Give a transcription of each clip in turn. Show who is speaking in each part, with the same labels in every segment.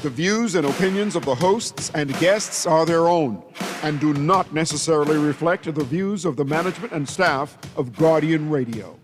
Speaker 1: The views and opinions of the hosts and guests are their own and do not necessarily reflect the views of the management and staff of Guardian Radio.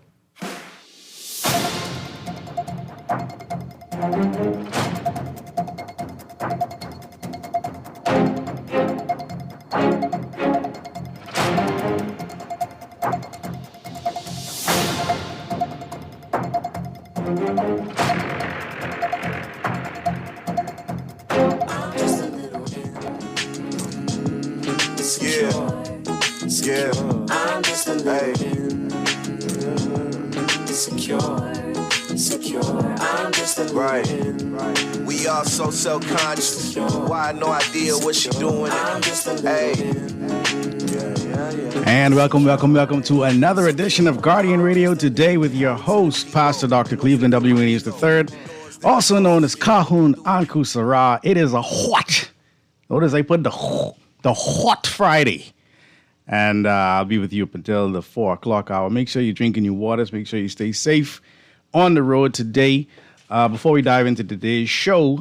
Speaker 2: We all so self-conscious. Why? No idea what she doing. Hey.
Speaker 3: And welcome to another edition of Guardian Radio Today with your host, Pastor Dr. Cleveland W. Williams III, also known as Kahun Anku Sarah. It is a hot, notice I put the hot Friday. And I'll be with you up until the 4 o'clock hour. Make sure you're drinking your waters. Make sure you stay safe on the road today. Before we dive into today's show,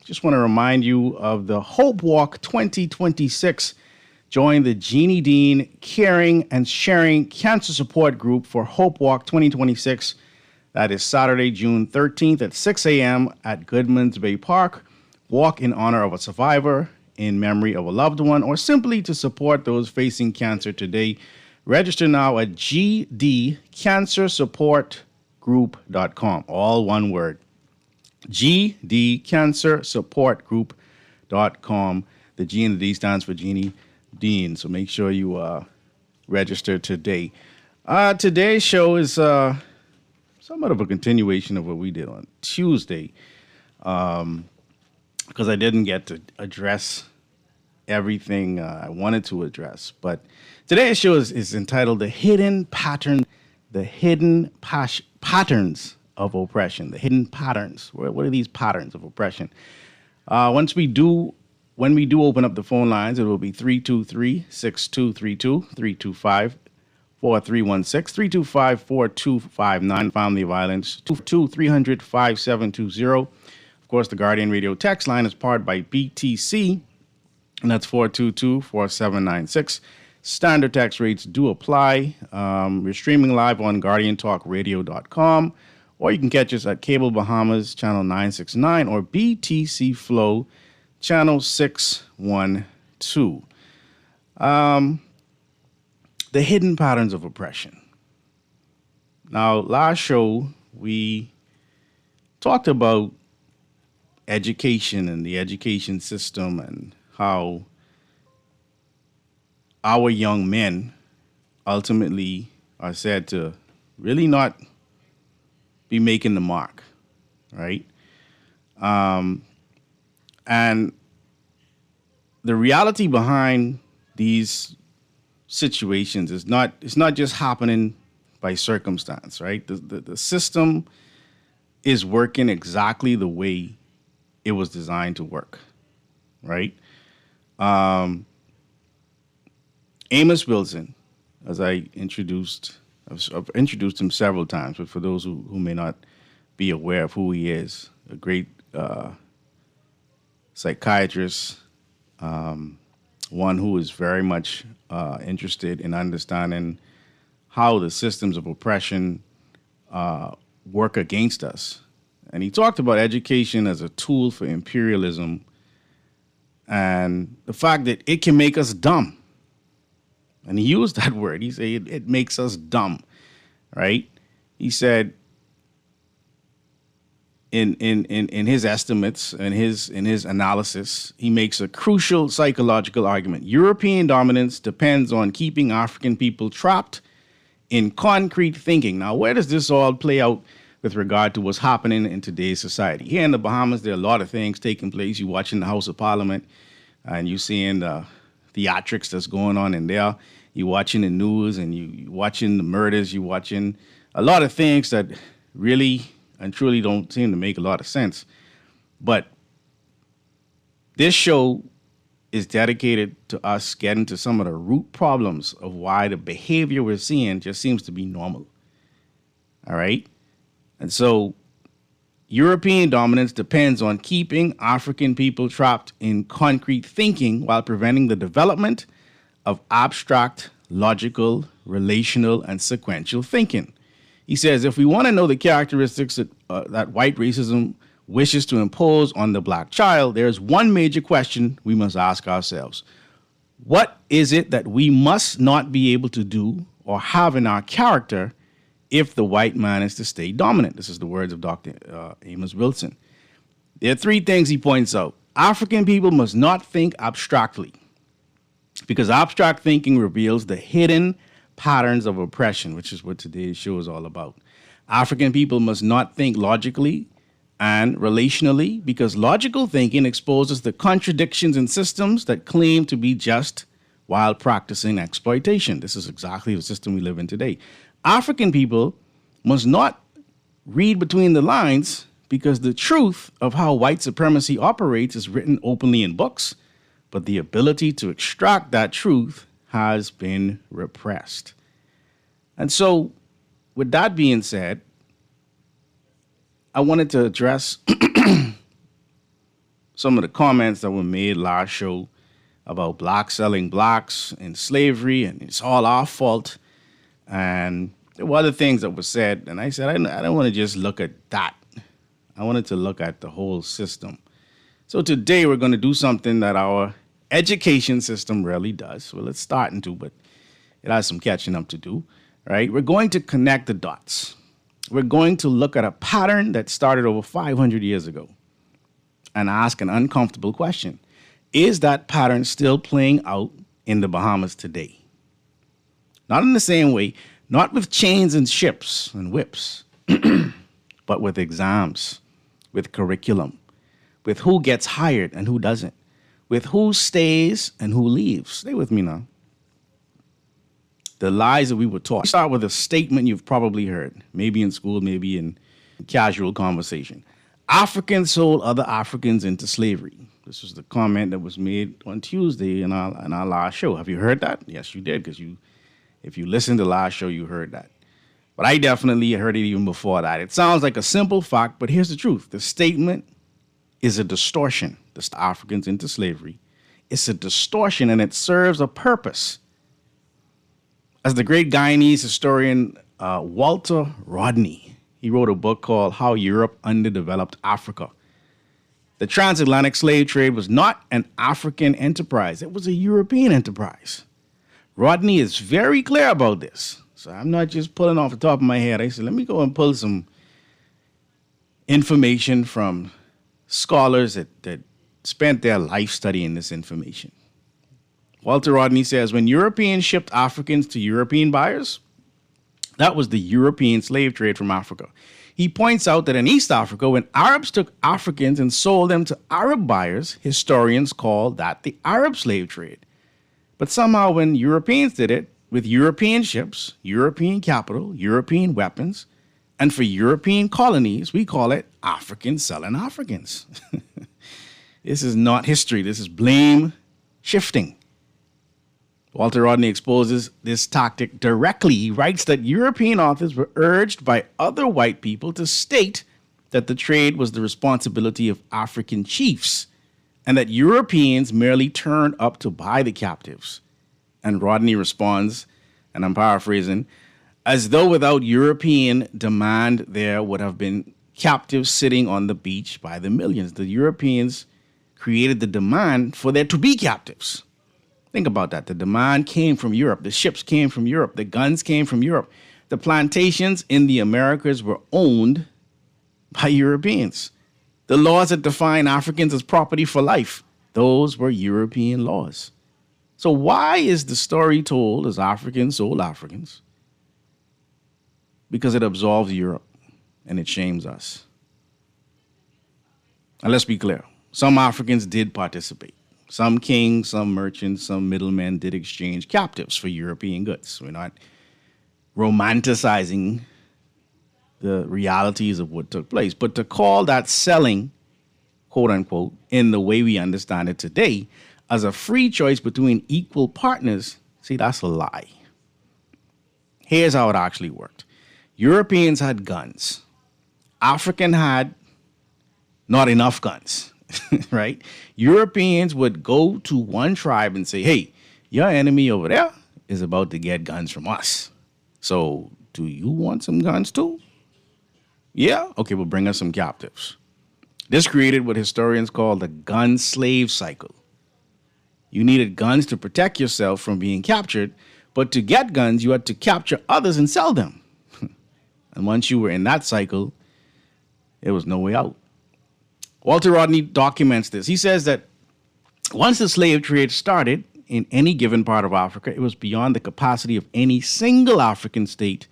Speaker 3: just want to remind you of the Hope Walk 2026. Join the Jeannie Dean Caring and Sharing Cancer Support Group for Hope Walk 2026. That is Saturday, June 13th at 6 a.m. at Goodman's Bay Park. Walk in honor of a survivor, in memory of a loved one, or simply to support those facing cancer today. Register now at gdcancersupportgroup.com. All one word. gdcancersupportgroup.com. The G and the D stands for Jeannie Dean, so make sure you register today. Today's show is somewhat of a continuation of what we did on Tuesday, because I didn't get to address everything I wanted to address. But today's show is entitled The Hidden Pattern, Patterns of Oppression. The hidden patterns. What are these patterns of oppression? When we do open up the phone lines, it will be 323-6232, 325-4316, 325-4259, Family Violence, 22300-5720. Of course, the Guardian Radio text line is powered by BTC, and that's 422-4796. Standard text rates do apply. We're streaming live on GuardianTalkRadio.com, or you can catch us at Cable Bahamas, channel 969, or BTC Flow, channel 612. The hidden patterns of oppression. Now, last show, we talked about education and the education system and how our young men ultimately are said to really not be making the mark, right? And the reality behind these situations is it's not just happening by circumstance, right? The system is working exactly the way it was designed to work, right? Amos Wilson, as I've introduced him several times, but for those who may not be aware of who he is, a great psychiatrist, one who is very much interested in understanding how the systems of oppression work against us. And he talked about education as a tool for imperialism and the fact that it can make us dumb. And he used that word. He said it makes us dumb, right? He said in his estimates and in his analysis, he makes a crucial psychological argument. European dominance depends on keeping African people trapped in concrete thinking. Now, where does this all play out with regard to what's happening in today's society? Here in the Bahamas, there are a lot of things taking place. You're watching the House of Parliament, and you're seeing the theatrics that's going on in there. You're watching the news, and you're watching the murders. You're watching a lot of things that really and truly don't seem to make a lot of sense. But this show is dedicated to us getting to some of the root problems of why the behavior we're seeing just seems to be normal. All right? And so European dominance depends on keeping African people trapped in concrete thinking while preventing the development of abstract, logical, relational, and sequential thinking. He says, if we want to know the characteristics that white racism wishes to impose on the black child, there's one major question we must ask ourselves. What is it that we must not be able to do or have in our character if the white man is to stay dominant? This is the words of Dr. Amos Wilson. There are three things he points out. African people must not think abstractly, because abstract thinking reveals the hidden patterns of oppression, which is what today's show is all about. African people must not think logically and relationally, because logical thinking exposes the contradictions in systems that claim to be just while practicing exploitation. This is exactly the system we live in today. African people must not read between the lines, because the truth of how white supremacy operates is written openly in books, but the ability to extract that truth has been repressed. And so, with that being said, I wanted to address some of the comments that were made last show about blacks selling blacks in slavery, and it's all our fault. And there were other things that were said, and I said, I don't want to just look at that. I wanted to look at the whole system. So today we're going to do something that our education system rarely does. Well, it's starting to, but it has some catching up to do, right? We're going to connect the dots. We're going to look at a pattern that started over 500 years ago and ask an uncomfortable question. Is that pattern still playing out in the Bahamas today? Not in the same way, not with chains and ships and whips, but with exams, with curriculum, with who gets hired and who doesn't, with who stays and who leaves. Stay with me now. The lies that we were taught. Start with a statement you've probably heard, maybe in school, maybe in casual conversation. Africans sold other Africans into slavery. This was the comment that was made on Tuesday in our last show. Have you heard that? Yes, you did, because if you listened to the last show, you heard that. But I definitely heard it even before that. It sounds like a simple fact, but here's the truth. The statement is a distortion. The Africans into slavery. It's a distortion, and it serves a purpose. As the great Guyanese historian Walter Rodney, he wrote a book called How Europe Underdeveloped Africa. The transatlantic slave trade was not an African enterprise. It was a European enterprise. Rodney is very clear about this. So I'm not just pulling off the top of my head. I said, let me go and pull some information from scholars that spent their life studying this information. Walter Rodney says, when Europeans shipped Africans to European buyers, that was the European slave trade from Africa. He points out that in East Africa, when Arabs took Africans and sold them to Arab buyers, historians call that the Arab slave trade. But somehow when Europeans did it, with European ships, European capital, European weapons, and for European colonies, we call it Africans selling Africans. This is not history. This is blame shifting. Walter Rodney exposes this tactic directly. He writes that European authors were urged by other white people to state that the trade was the responsibility of African chiefs and that Europeans merely turned up to buy the captives. And Rodney responds, and I'm paraphrasing, as though without European demand, there would have been captives sitting on the beach by the millions. The Europeans created the demand for there to be captives. Think about that. The demand came from Europe. The ships came from Europe. The guns came from Europe. The plantations in the Americas were owned by Europeans. The laws that define Africans as property for life, those were European laws. So why is the story told as Africans sold Africans? Because it absolves Europe and it shames us. And let's be clear. Some Africans did participate. Some kings, some merchants, some middlemen did exchange captives for European goods. We're not romanticizing the realities of what took place. But to call that selling, quote unquote, in the way we understand it today, as a free choice between equal partners, see, that's a lie. Here's how it actually worked. Europeans had guns. Africans had not enough guns, right? Europeans would go to one tribe and say, hey, your enemy over there is about to get guns from us. So do you want some guns too? Yeah? Okay, well, bring us some captives. This created what historians call the gun slave cycle. You needed guns to protect yourself from being captured, but to get guns, you had to capture others and sell them. And once you were in that cycle, there was no way out. Walter Rodney documents this. He says that once the slave trade started in any given part of Africa, it was beyond the capacity of any single African state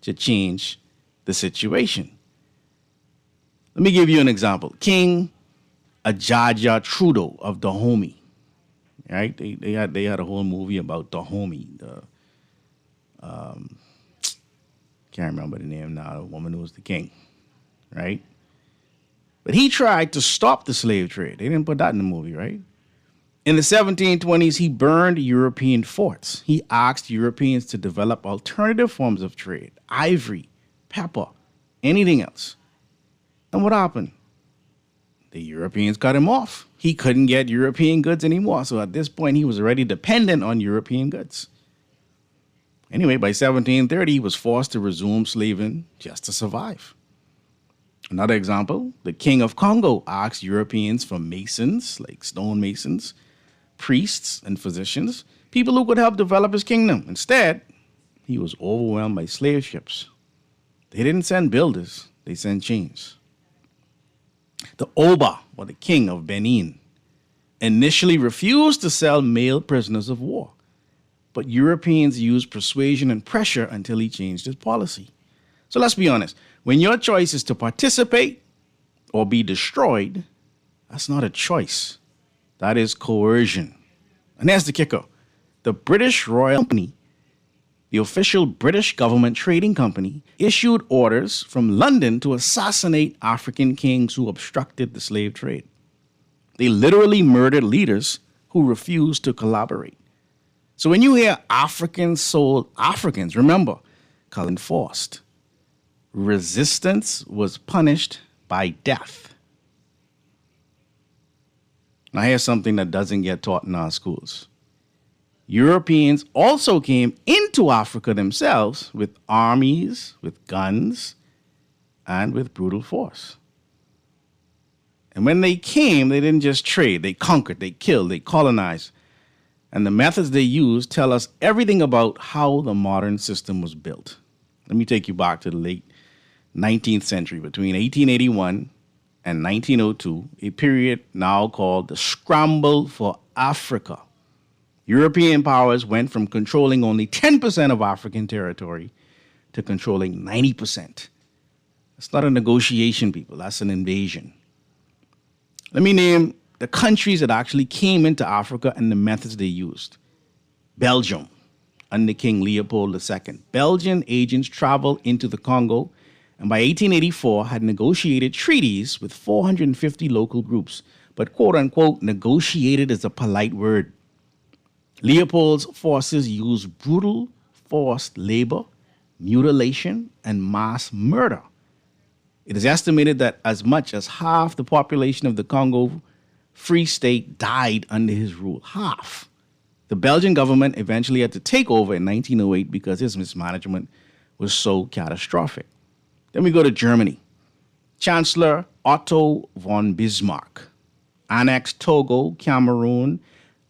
Speaker 3: to change the situation. Let me give you an example. King Ajaja Trudeau of Dahomey, right? They had a whole movie about Dahomey. Can't remember the name now. The woman who was the king, right? But he tried to stop the slave trade. They didn't put that in the movie, right? In the 1720s, he burned European forts. He asked Europeans to develop alternative forms of trade, ivory, pepper, anything else. And what happened? The Europeans cut him off. He couldn't get European goods anymore. So at this point, he was already dependent on European goods. Anyway, by 1730, he was forced to resume slaving just to survive. Another example, the king of Congo asked Europeans for masons, like stonemasons, priests and physicians, people who could help develop his kingdom. Instead, he was overwhelmed by slave ships. They didn't send builders, they sent chains. The Oba, or the king of Benin, initially refused to sell male prisoners of war, but Europeans used persuasion and pressure until he changed his policy. So let's be honest. When your choice is to participate or be destroyed, that's not a choice. That is coercion. And there's the kicker. The British Royal Company, the official British government trading company, issued orders from London to assassinate African kings who obstructed the slave trade. They literally murdered leaders who refused to collaborate. So when you hear Africans sold Africans, remember, Colin Faust. Resistance was punished by death. Now here's something that doesn't get taught in our schools. Europeans also came into Africa themselves with armies, with guns, and with brutal force. And when they came, they didn't just trade. They conquered, they killed, they colonized. And the methods they used tell us everything about how the modern system was built. Let me take you back to the late 19th century, between 1881 and 1902, a period now called the Scramble for Africa. European powers went from controlling only 10% of African territory to controlling 90%. That's not a negotiation, people. That's an invasion. Let me name the countries that actually came into Africa and the methods they used. Belgium, under King Leopold II. Belgian agents traveled into the Congo and by 1884 had negotiated treaties with 450 local groups. But quote unquote, negotiated is a polite word. Leopold's forces used brutal forced labor, mutilation, and mass murder. It is estimated that as much as half the population of the Congo Free State died under his rule. Half. The Belgian government eventually had to take over in 1908 because his mismanagement was so catastrophic. Then we go to Germany. Chancellor Otto von Bismarck annexed Togo, Cameroon,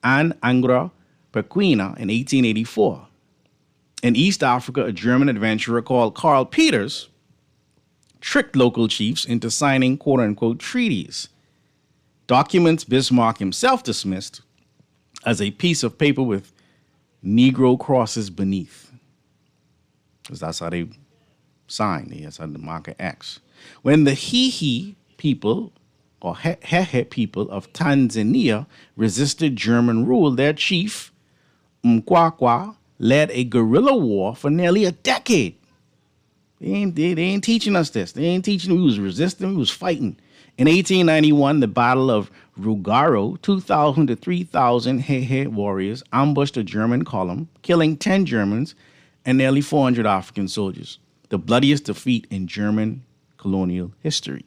Speaker 3: and Angra Pequena in 1884. In East Africa, a German adventurer called Karl Peters tricked local chiefs into signing quote-unquote treaties. Documents Bismarck himself dismissed as a piece of paper with Negro crosses beneath. Because that's how they signed. That's how the marker X. When the Hihi people, or Hehe people of Tanzania resisted German rule, their chief, Mkwawa, led a guerrilla war for nearly a decade. They ain't teaching us this. They ain't teaching. We was resisting. We was fighting. In 1891, the Battle of Rugaro, 2,000 to 3,000 Hehe warriors ambushed a German column, killing 10 Germans and nearly 400 African soldiers. The bloodiest defeat in German colonial history.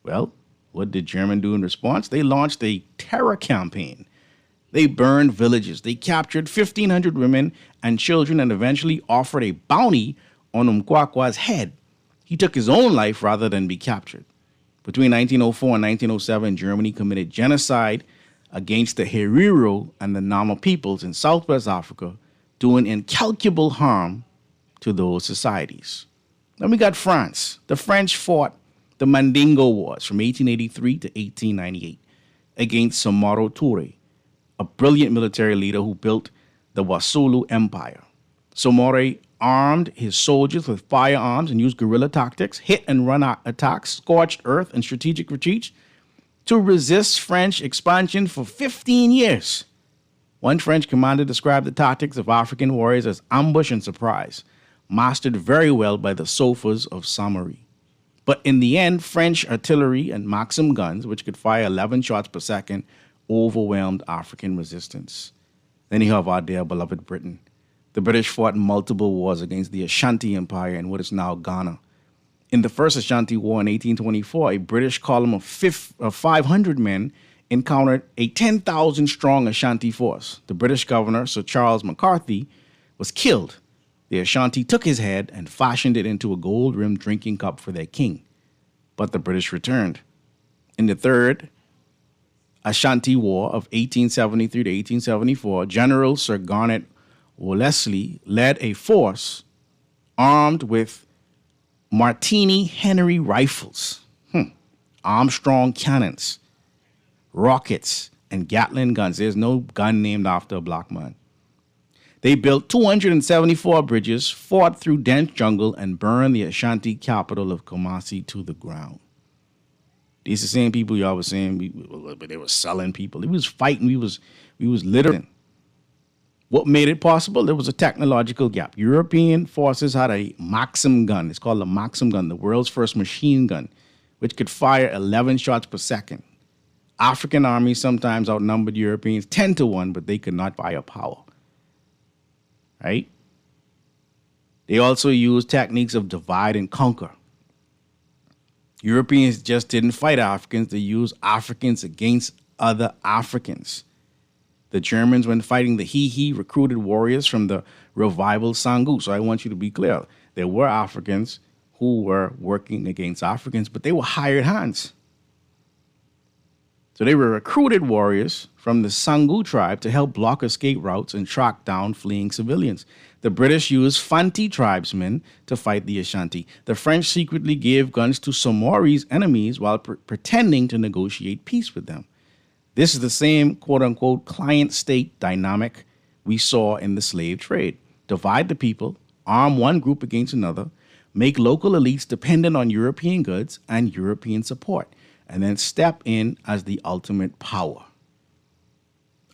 Speaker 3: Well, What did Germany do in response? They launched a terror campaign. They burned villages. They captured 1,500 women and children and eventually offered a bounty on Umquaqua head. He took his own life rather than be captured. Between 1904 and 1907, Germany committed genocide against the Herero and the Nama peoples in Southwest Africa, doing incalculable harm to those societies. Then we got France. The French fought the Mandingo Wars from 1883 to 1898 against Samoro Touré, a brilliant military leader who built the Wassoulou Empire. Samoro armed his soldiers with firearms and used guerrilla tactics, hit and run attacks, scorched earth, and strategic retreats to resist French expansion for 15 years. One French commander described the tactics of African warriors as ambush and surprise, mastered very well by the Sofas of Samari. But in the end, French artillery and Maxim guns, which could fire 11 shots per second, overwhelmed African resistance. Then you have our dear beloved Britain. The British fought multiple wars against the Ashanti Empire in what is now Ghana. In the First Ashanti War in 1824, a British column of 500 men encountered a 10,000-strong Ashanti force. The British governor, Sir Charles McCarthy, was killed. The Ashanti took his head and fashioned it into a gold-rimmed drinking cup for their king. But the British returned. In the Third Ashanti War of 1873 to 1874, General Sir Garnet Wolseley led a force armed with Martini Henry rifles, Armstrong cannons, rockets, and Gatling guns. There's no gun named after a black man. They built 274 bridges, fought through dense jungle, and burned the Ashanti capital of Kumasi to the ground. These are the same people y'all was saying they were selling people. It was fighting. We was littering. What made it possible? There was a technological gap. European forces had a Maxim gun. It's called the Maxim gun, the world's first machine gun, which could fire 11 shots per second. African armies sometimes outnumbered Europeans 10 to 1, but they could not firepower. Right? They also used techniques of divide and conquer. Europeans just didn't fight Africans. They used Africans against other Africans. The Germans, when fighting the Hehe, recruited warriors from the revival Sangu. So I want you to be clear. There were Africans who were working against Africans, but they were hired hands. So they were recruited warriors from the Sangu tribe to help block escape routes and track down fleeing civilians. The British used Fanti tribesmen to fight the Ashanti. The French secretly gave guns to Samori's enemies while pretending to negotiate peace with them. This is the same quote-unquote client-state dynamic we saw in the slave trade. Divide the people, arm one group against another, make local elites dependent on European goods and European support, and then step in as the ultimate power.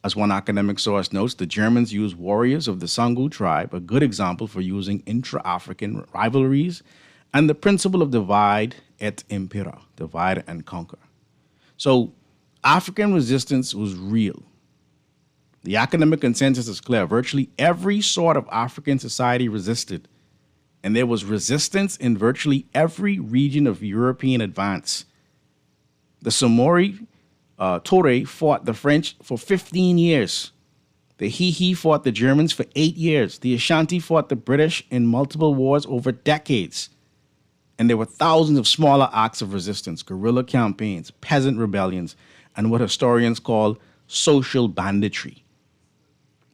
Speaker 3: As one academic source notes, the Germans used warriors of the Sangu tribe, a good example for using intra-African rivalries, and the principle of divide et impera, divide and conquer. So African resistance was real. The academic consensus is clear. Virtually every sort of African society resisted, and there was resistance in virtually every region of European advance. The Samori Touré fought the French for 15 years. The Hehe fought the Germans for 8 years. The Ashanti fought the British in multiple wars over decades. And there were thousands of smaller acts of resistance, guerrilla campaigns, peasant rebellions, and what historians call social banditry.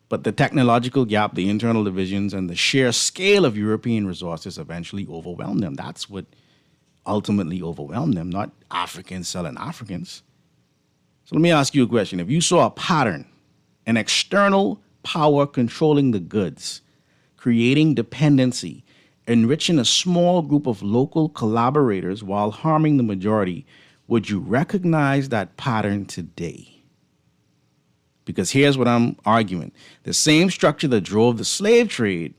Speaker 3: But the technological gap, the internal divisions, and the sheer scale of European resources eventually overwhelmed them. That's what ultimately overwhelmed them, not Africans selling Africans. So let me ask you a question. If you saw a pattern, an external power controlling the goods, creating dependency, enriching a small group of local collaborators while harming the majority, would you recognize that pattern today? Because here's what I'm arguing. The same structure that drove the slave trade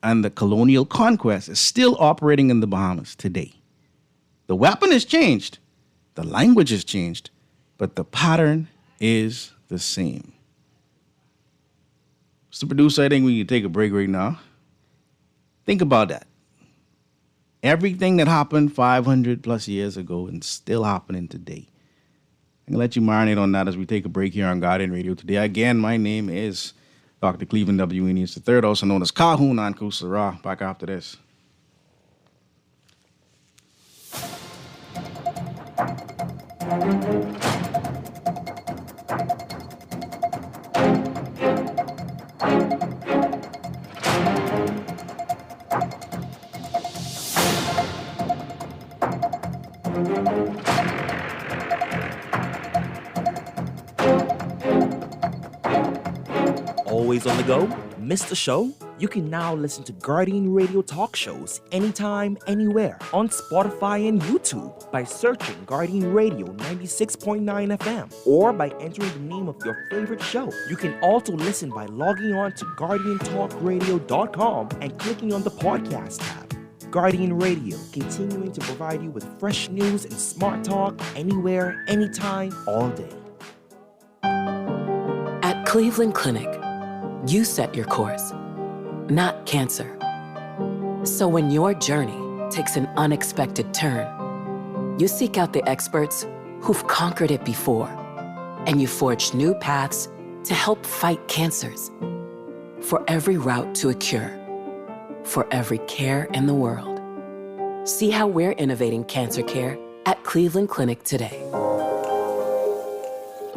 Speaker 3: and the colonial conquest is still operating in the Bahamas today. The weapon has changed, the language has changed, but the pattern is the same. Mr. Producer, I think we can take a break right now. Think about that. Everything that happened 500 plus years ago and still happening today. I'm going to let you marinate on that as we take a break here on Guardian Radio today. Again, my name is Dr. Cleveland W. Enes III, also known as Kahun Anku Sarah. Back after this.
Speaker 4: Always on the go? Missed the show? You can now listen to Guardian Radio talk shows anytime, anywhere on Spotify and YouTube by searching Guardian Radio 96.9 FM or by entering the name of your favorite show. You can also listen by logging on to GuardianTalkRadio.com and clicking on the podcast tab. Guardian Radio, continuing to provide you with fresh news and smart talk anywhere, anytime, all day.
Speaker 5: At Cleveland Clinic, you set your course, not cancer. So when your journey takes an unexpected turn, you seek out the experts who've conquered it before, and you forge new paths to help fight cancers. For every route to a cure, for every care in the world. See how we're innovating cancer care at Cleveland Clinic today.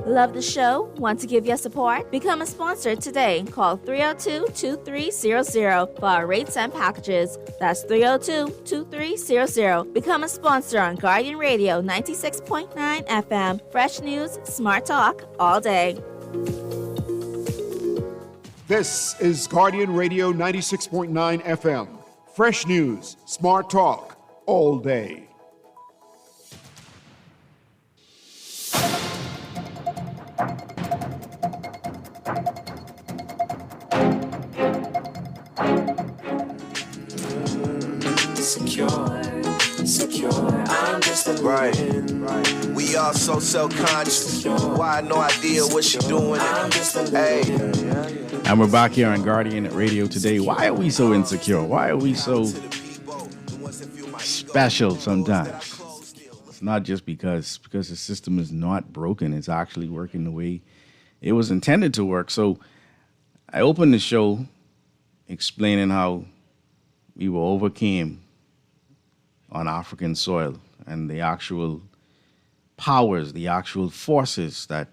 Speaker 6: Love the show? Want to give your support? Become a sponsor today. Call 302-2300 for our rates and packages. That's 302-2300. Become a sponsor on Guardian Radio 96.9 FM. Fresh news, smart talk, all day.
Speaker 1: This is Guardian Radio 96.9 FM. Fresh news, smart talk, all day.
Speaker 2: Right. We all so self-conscious. Why no idea what she doing? Hey.
Speaker 3: And we're back here on Guardian Radio today. Why are we so insecure? Why are we so special sometimes? It's not just because the system is not broken. It's actually working the way it was intended to work. So I opened the show explaining how we were overcame on African soil and the actual powers, the actual forces that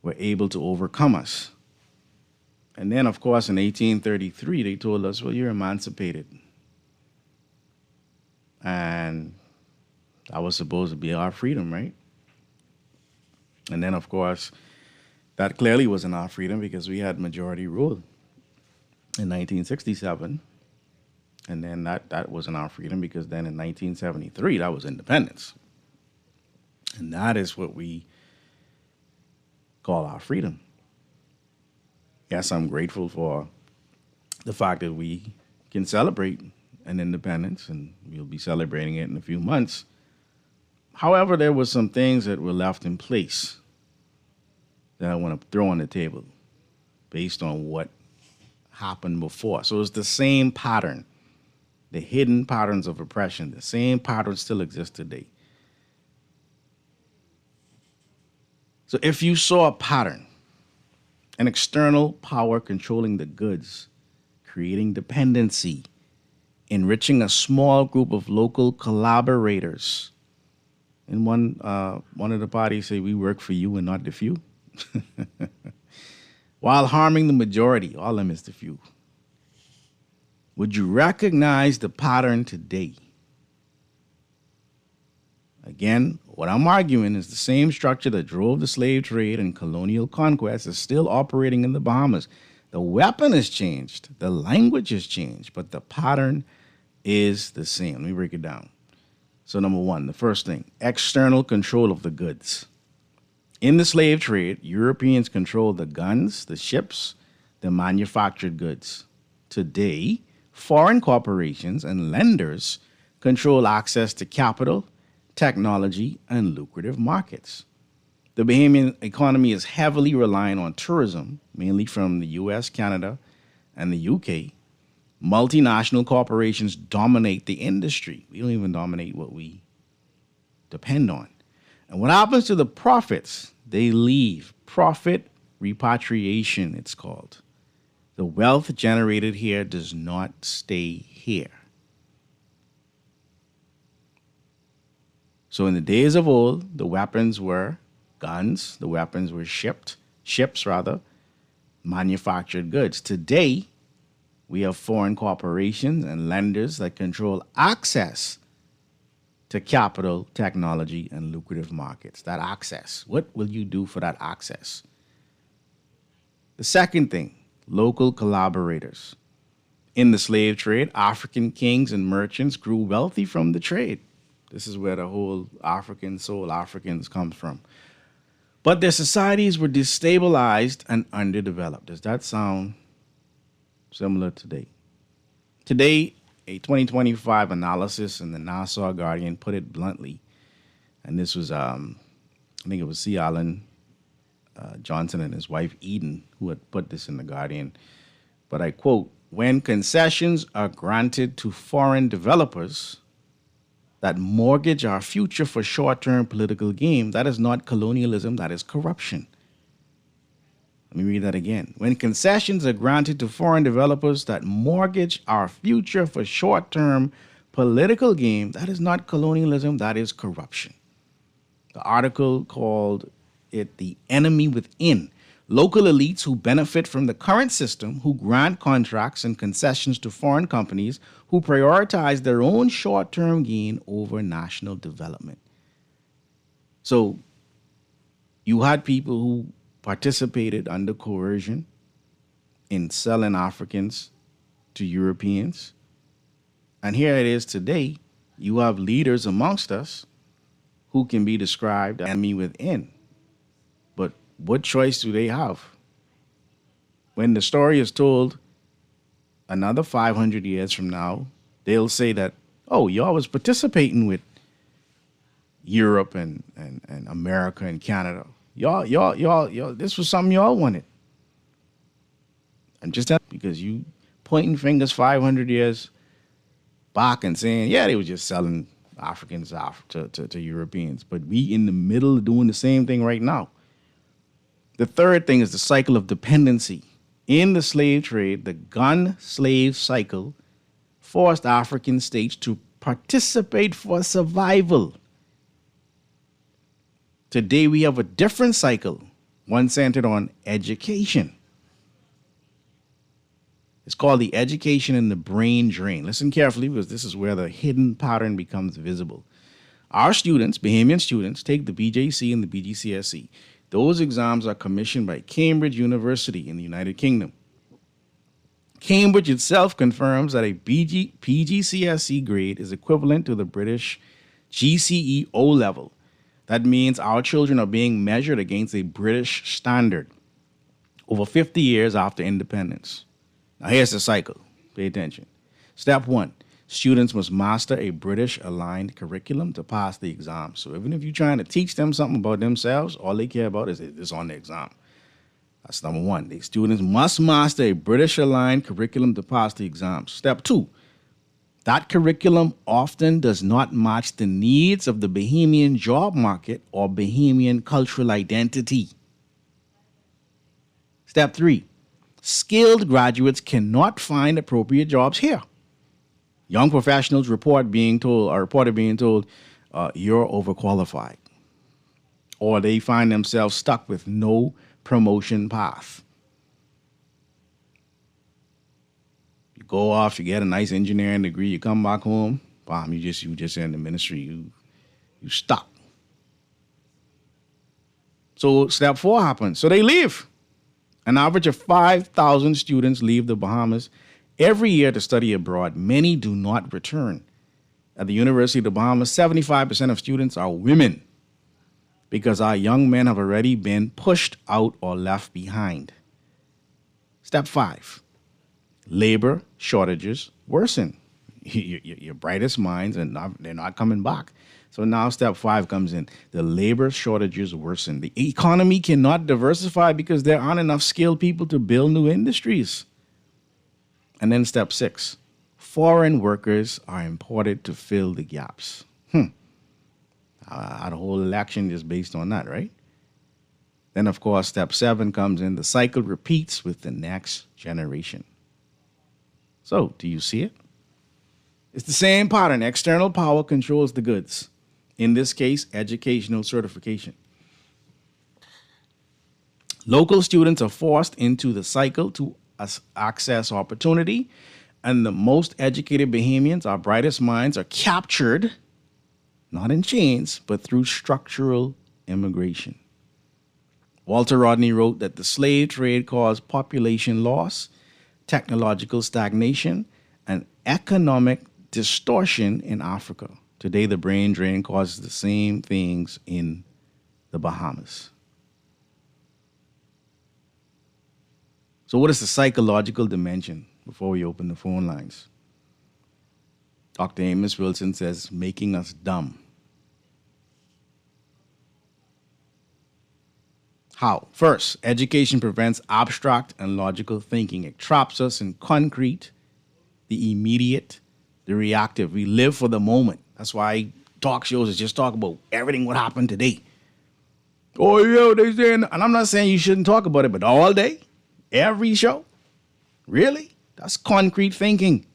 Speaker 3: were able to overcome us. And then, of course, in 1833, they told us, well, you're emancipated. And that was supposed to be our freedom, right? And then, of course, that clearly wasn't our freedom because we had majority rule in 1967. And then that wasn't our freedom because then in 1973, that was independence. And that is what we call our freedom. Yes, I'm grateful for the fact that we can celebrate an independence, and we'll be celebrating it in a few months. However, there were some things that were left in place that I want to throw on the table based on what happened before. So it's the same pattern. The hidden patterns of oppression, the same patterns still exist today. So if you saw a pattern, an external power controlling the goods, creating dependency, enriching a small group of local collaborators, and one of the parties say, we work for you and not the few, while harming the majority, all of them is the few. Would you recognize the pattern today? Again, what I'm arguing is the same structure that drove the slave trade and colonial conquest is still operating in the Bahamas. The weapon has changed, the language has changed, but the pattern is the same. Let me break it down. So number one, the first thing, external control of the goods. In the slave trade, Europeans controlled the guns, the ships, the manufactured goods. Today, foreign corporations and lenders control access to capital, technology, and lucrative markets. The Bahamian economy is heavily reliant on tourism, mainly from the US, Canada, and the UK. Multinational corporations dominate the industry. We don't even dominate what we depend on. And what happens to the profits? They leave. Profit repatriation, it's called. The wealth generated here does not stay here. So in the days of old, the weapons were guns, the weapons were ships, manufactured goods. Today, we have foreign corporations and lenders that control access to capital, technology, and lucrative markets. That access. What will you do for that access? The second thing, local collaborators. In the slave trade, African kings and merchants grew wealthy from the trade. This is where the whole African soul, Africans, comes from. But their societies were destabilized and underdeveloped. Does that sound similar today? Today, a 2025 analysis in the Nassau Guardian put it bluntly, and this was, I think it was C. Allen Johnson and his wife Eden who had put this in the Guardian, but I quote, "When concessions are granted to foreign developers that mortgage our future for short-term political gain, that is not colonialism, that is corruption." Let me read that again. When concessions are granted to foreign developers that mortgage our future for short-term political gain, that is not colonialism, that is corruption. The article called it the enemy within. Local elites who benefit from the current system, who grant contracts and concessions to foreign companies, who prioritize their own short-term gain over national development. So you had people who participated under coercion in selling Africans to Europeans. And here it is today, you have leaders amongst us who can be described as enemy within. But what choice do they have? When the story is told another 500 years from now, they'll say that, oh, y'all was participating with Europe and America and Canada. Y'all, this was something y'all wanted. And just that because you pointing fingers 500 years back and saying, yeah, they were just selling Africans to Europeans. But we in the middle of doing the same thing right now. The third thing is the cycle of dependency. In the slave trade, the gun slave cycle forced African states to participate for survival. Today, we have a different cycle, one centered on education. It's called the education and the brain drain. Listen carefully, because this is where the hidden pattern becomes visible. Our students, Bahamian students, take the BJC and the BGCSE. Those exams are commissioned by Cambridge University in the United Kingdom. Cambridge itself confirms that a PGCSE grade is equivalent to the British GCE O level. That means our children are being measured against a British standard over 50 years after independence. Now here's the cycle. Pay attention. Step 1, students must master a British-aligned curriculum to pass the exam. So even if you're trying to teach them something about themselves, all they care about is it's on the exam. That's number 1. The students must master a British-aligned curriculum to pass the exam. Step 2, that curriculum often does not match the needs of the Bahamian job market or Bahamian cultural identity. Step 3, skilled graduates cannot find appropriate jobs here. Young professionals reported being told, you're overqualified. Or they find themselves stuck with no promotion path. You go off, you get a nice engineering degree, you come back home, bam, you just in the ministry, you stuck. So step 4 happens. So they leave. An average of 5,000 students leave the Bahamas every year to study abroad. Many do not return. At the University of the Bahamas, 75% of students are women because our young men have already been pushed out or left behind. Step 5, labor shortages worsen. Your brightest minds, and they're not coming back. So now step 5 comes in. The labor shortages worsen. The economy cannot diversify because there aren't enough skilled people to build new industries. And then step 6, foreign workers are imported to fill the gaps. Our whole election is based on that, right? Then, of course, step 7 comes in. The cycle repeats with the next generation. So, do you see it? It's the same pattern. External power controls the goods. In this case, educational certification. Local students are forced into the cycle to access opportunity, and the most educated Bahamians, our brightest minds, are captured, not in chains, but through structural immigration. Walter Rodney wrote that the slave trade caused population loss, technological stagnation, and economic distortion in Africa. Today, the brain drain causes the same things in the Bahamas. So what is the psychological dimension before we open the phone lines? Dr. Amos Wilson says, making us dumb. How? First, education prevents abstract and logical thinking. It traps us in concrete, the immediate, the reactive. We live for the moment. That's why talk shows is just talk about everything what happened today. Oh, yeah, they saying, and I'm not saying you shouldn't talk about it, but all day, every show, really? That's concrete thinking.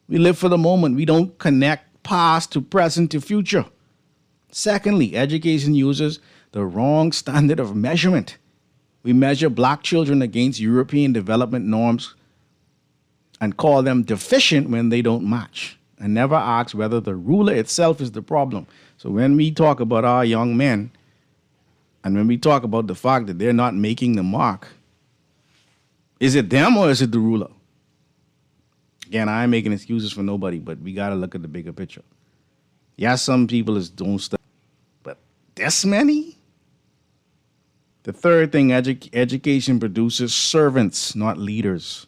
Speaker 3: We live for the moment. We don't connect past to present to future. Secondly, education uses the wrong standard of measurement. We measure black children against European development norms and call them deficient when they don't match, and never ask whether the ruler itself is the problem. So when we talk about our young men, and when we talk about the fact that they're not making the mark, is it them or is it the ruler? Again, I ain't making excuses for nobody, but we got to look at the bigger picture. Yes, some people don't study, but this many? The third thing, education produces servants, not leaders.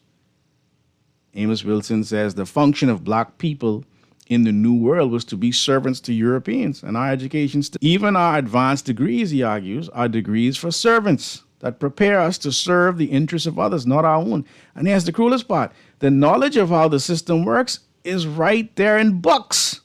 Speaker 3: Amos Wilson says the function of black people in the New World was to be servants to Europeans, and our education, even our advanced degrees, he argues, are degrees for servants that prepare us to serve the interests of others, not our own. And here's the cruelest part. The knowledge of how the system works is right there in books.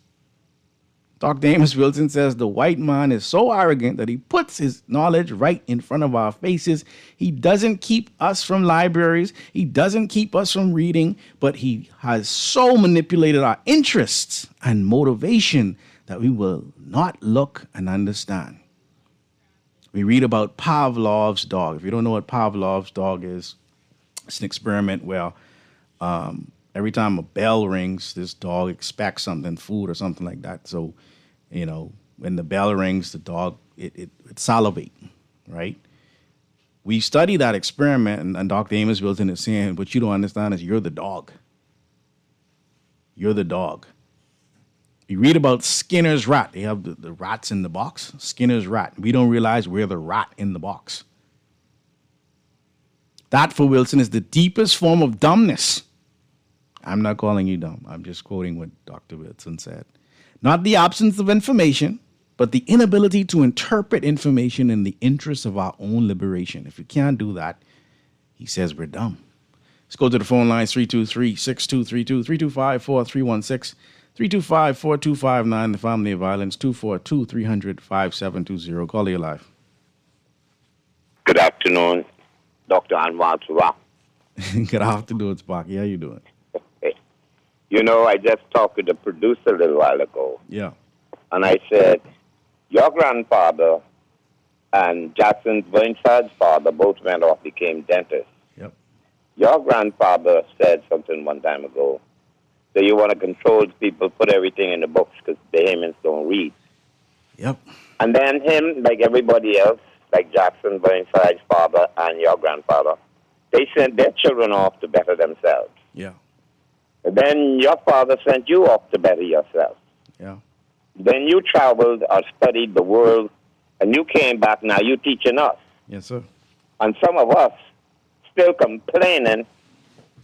Speaker 3: Dr. Amos Wilson says the white man is so arrogant that he puts his knowledge right in front of our faces. He doesn't keep us from libraries. He doesn't keep us from reading, but he has so manipulated our interests and motivation that we will not look and understand. We read about Pavlov's dog. If you don't know what Pavlov's dog is, it's an experiment where every time a bell rings, this dog expects something, food or something like that. So, you know, when the bell rings, the dog, it salivates, right? We study that experiment, and Dr. Amos Wilson is saying, what you don't understand is you're the dog. You're the dog. We read about Skinner's rat. They have the rats in the box. Skinner's rat. We don't realize we're the rat in the box. That, for Wilson, is the deepest form of dumbness. I'm not calling you dumb. I'm just quoting what Dr. Wilson said. Not the absence of information, but the inability to interpret information in the interest of our own liberation. If we can't do that, he says we're dumb. Let's go to the phone lines, 323-6232, 325-4316, 325-4259, the Family of Violence, 242-300-5720. Call you live.
Speaker 7: Good afternoon, Dr. Anwar Tura.
Speaker 3: Good afternoon, Sparky. How you doing?
Speaker 7: You know, I just talked to the producer a little while ago.
Speaker 3: Yeah.
Speaker 7: And I said, your grandfather and Jackson Burnside's father both went off, became dentists.
Speaker 3: Yep.
Speaker 7: Your grandfather said something one time ago, that you want to control people, put everything in the books because Bahamians don't read.
Speaker 3: Yep.
Speaker 7: And then him, like everybody else, like Jackson Burnside's father and your grandfather, they sent their children off to better themselves.
Speaker 3: Yeah.
Speaker 7: And then your father sent you off to better yourself.
Speaker 3: Yeah.
Speaker 7: Then you traveled or studied the world, and you came back. Now you teaching us.
Speaker 3: Yes, sir.
Speaker 7: And some of us still complaining,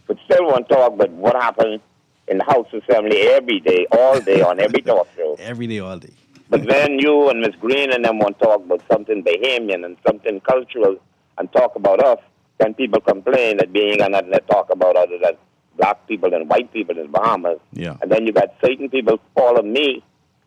Speaker 7: but still want to talk about what happened in the House Assembly every day, all day, on every talk show.
Speaker 3: Every day, all day.
Speaker 7: But then you and Miss Green and them want to talk about something Bahamian and something cultural and talk about us. Then people complain that being got nothing to talk about other than black people and white people in the Bahamas.
Speaker 3: Yeah.
Speaker 7: And then you got certain people calling me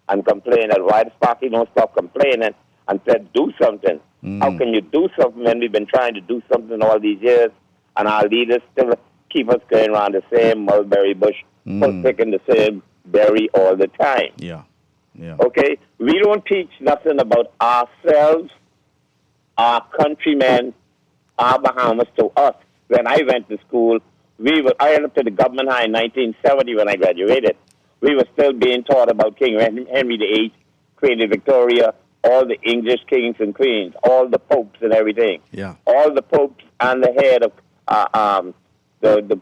Speaker 7: and complain that why the party don't stop complaining and said do something. How can you do something when we've been trying to do something all these years and our leaders still keep us going around the same mulberry bush, picking the same berry all the time?
Speaker 3: Yeah.
Speaker 7: Okay? We don't teach nothing about ourselves, our countrymen, our Bahamas to us. When I went to school, I went up to the government high in 1970 when I graduated. We were still being taught about King Henry VIII, Queen Victoria, all the English kings and queens, all the popes and everything.
Speaker 3: Yeah.
Speaker 7: All the popes and the head of the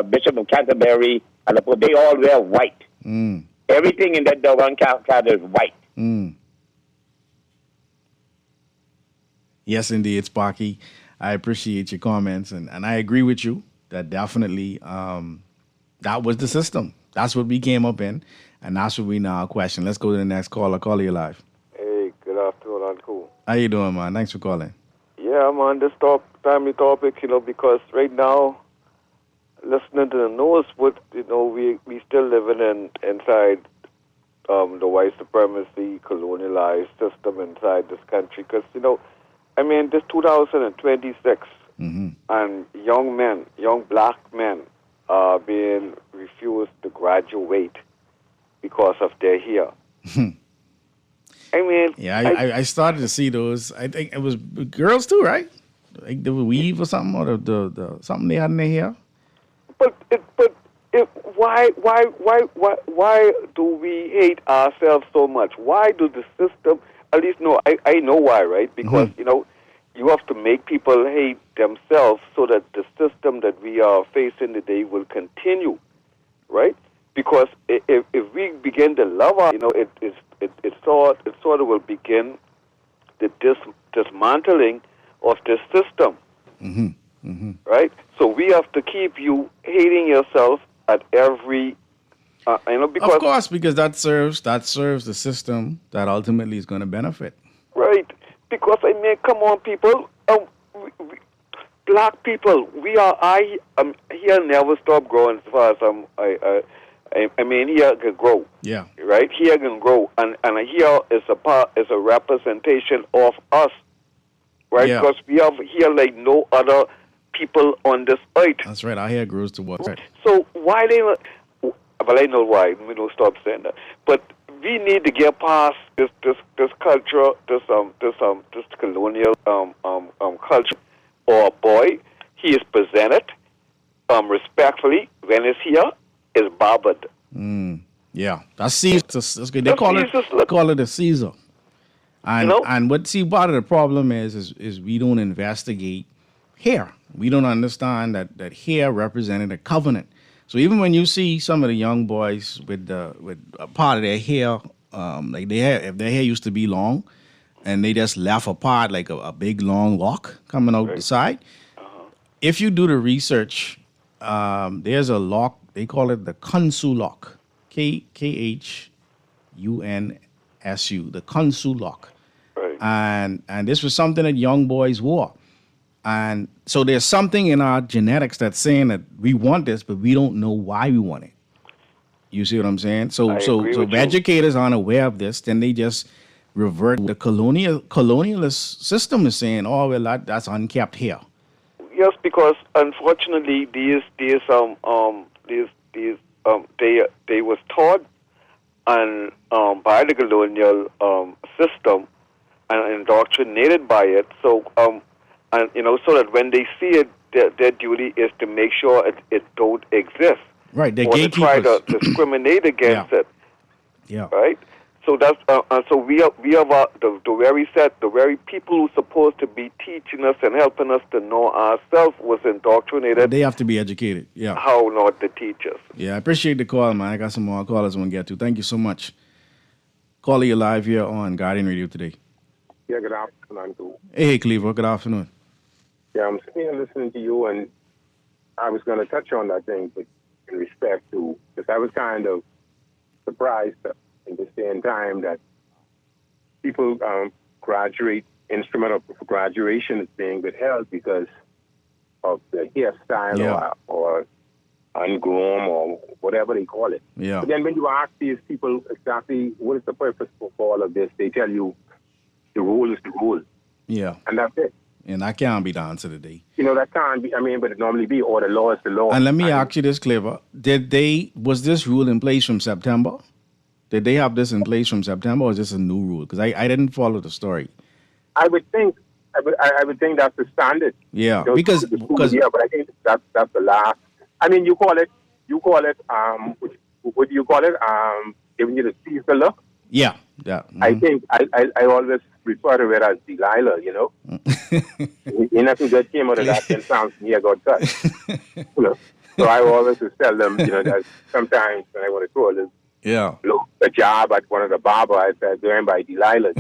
Speaker 7: Bishop of Canterbury and the Pope, they all wear white. Everything in that doggone calendar is white.
Speaker 3: Yes, indeed, Sparky. I appreciate your comments, and I agree with you that definitely that was the system. That's what we came up in, and that's what we now question. Let's go to the next caller. Caller, you live.
Speaker 8: Hey, good afternoon, Uncle.
Speaker 3: How you doing, man? Thanks for calling.
Speaker 8: Yeah, I'm on this family topic, because right now, listening to the news, we still living inside the white supremacy, colonialized system inside this country. Because, this 2026, and young black men are being refused to graduate because of their hair.
Speaker 3: I started to see those. I think it was girls too, right? Like the weave or something, or the something they had in their hair.
Speaker 8: Why do we hate ourselves so much? Why do the system? At least I know why, right? Because you have to make people hate themselves so that the system that we are facing today will continue, right? Because if we begin to love our, it sort of will begin the dismantling of the system, right? So we have to keep you hating yourself at every, because
Speaker 3: of course, because that serves the system that ultimately is going to benefit.
Speaker 8: Right, because come on, people, black people, here never stop growing as far as here can grow.
Speaker 3: Yeah.
Speaker 8: Right, here can grow, and here is a representation of us, right?
Speaker 3: Yeah.
Speaker 8: Because we have here like no other people on this earth.
Speaker 3: That's right. Our hair grows to what? Right.
Speaker 8: So why they? Well, I know why. We don't stop saying that, but we need to get past this culture, this colonial culture. Or a boy, he is presented respectfully. When he's here, is barbered.
Speaker 3: Yeah, that's Caesar. That's good. They call it a Caesar. And what part of the problem is we don't investigate hair. We don't understand that hair represented a covenant. So even when you see some of the young boys with a part of their hair, if their hair used to be long, and they just left a part like a big long lock coming out the side. If you do the research, there's a lock. They call it the Khunsu lock, KHUNSU, the Khunsu lock.
Speaker 8: Right.
Speaker 3: And this was something that young boys wore. And so there's something in our genetics that's saying that we want this, but we don't know why we want it. You see what I'm saying? So if educators aren't aware of this, then they just revert. The colonialist system is saying, oh, well, that's unkept hair.
Speaker 8: Yes, because unfortunately, they was taught and by the colonial system and indoctrinated by it. So so that when they see it, their duty is to make sure it don't exist.
Speaker 3: Right, they're
Speaker 8: or to try
Speaker 3: gatekeepers.
Speaker 8: to discriminate against it.
Speaker 3: Yeah.
Speaker 8: Right. So that's so we have the very people who's supposed to be teaching us and helping us to know ourselves was indoctrinated.
Speaker 3: They have to be educated. Yeah.
Speaker 8: How not to teach us.
Speaker 3: Yeah, I appreciate the call, man. I got some more callers I want to get to. Thank you so much. Caller, you're live here on Guardian Radio today.
Speaker 9: Yeah, good afternoon, Uncle.
Speaker 3: Hey, Cleaver. Good afternoon.
Speaker 9: Yeah, I'm sitting here listening to you, and I was going to touch on that thing, but in respect to, because I was kind of surprised in the same time that people graduate, instrument of graduation is being withheld because of the hairstyle or ungrown or whatever they call it.
Speaker 3: Yeah.
Speaker 9: But then when you ask these people exactly what is the purpose for all of this, they tell you the rule is the rule.
Speaker 3: Yeah.
Speaker 9: And that's it.
Speaker 3: And that can't be the answer today.
Speaker 9: That can't be, but it normally be, or the law is the law.
Speaker 3: And let me ask you this, Clever. Was this rule in place from September? Did they have this in place from September, or is this a new rule? Because I didn't follow the story.
Speaker 9: I would think that's the standard.
Speaker 3: Yeah,
Speaker 9: but I think that's the last. You call it, what do you call it? Giving you the Caesar look.
Speaker 3: Yeah, yeah. Mm-hmm.
Speaker 9: I think I always refer to it as Delilah. Nothing good came out of that. Then sounds near God touch. So I always just tell them, that sometimes when I want to throw a job at one of the barber, I said, going by Delilah.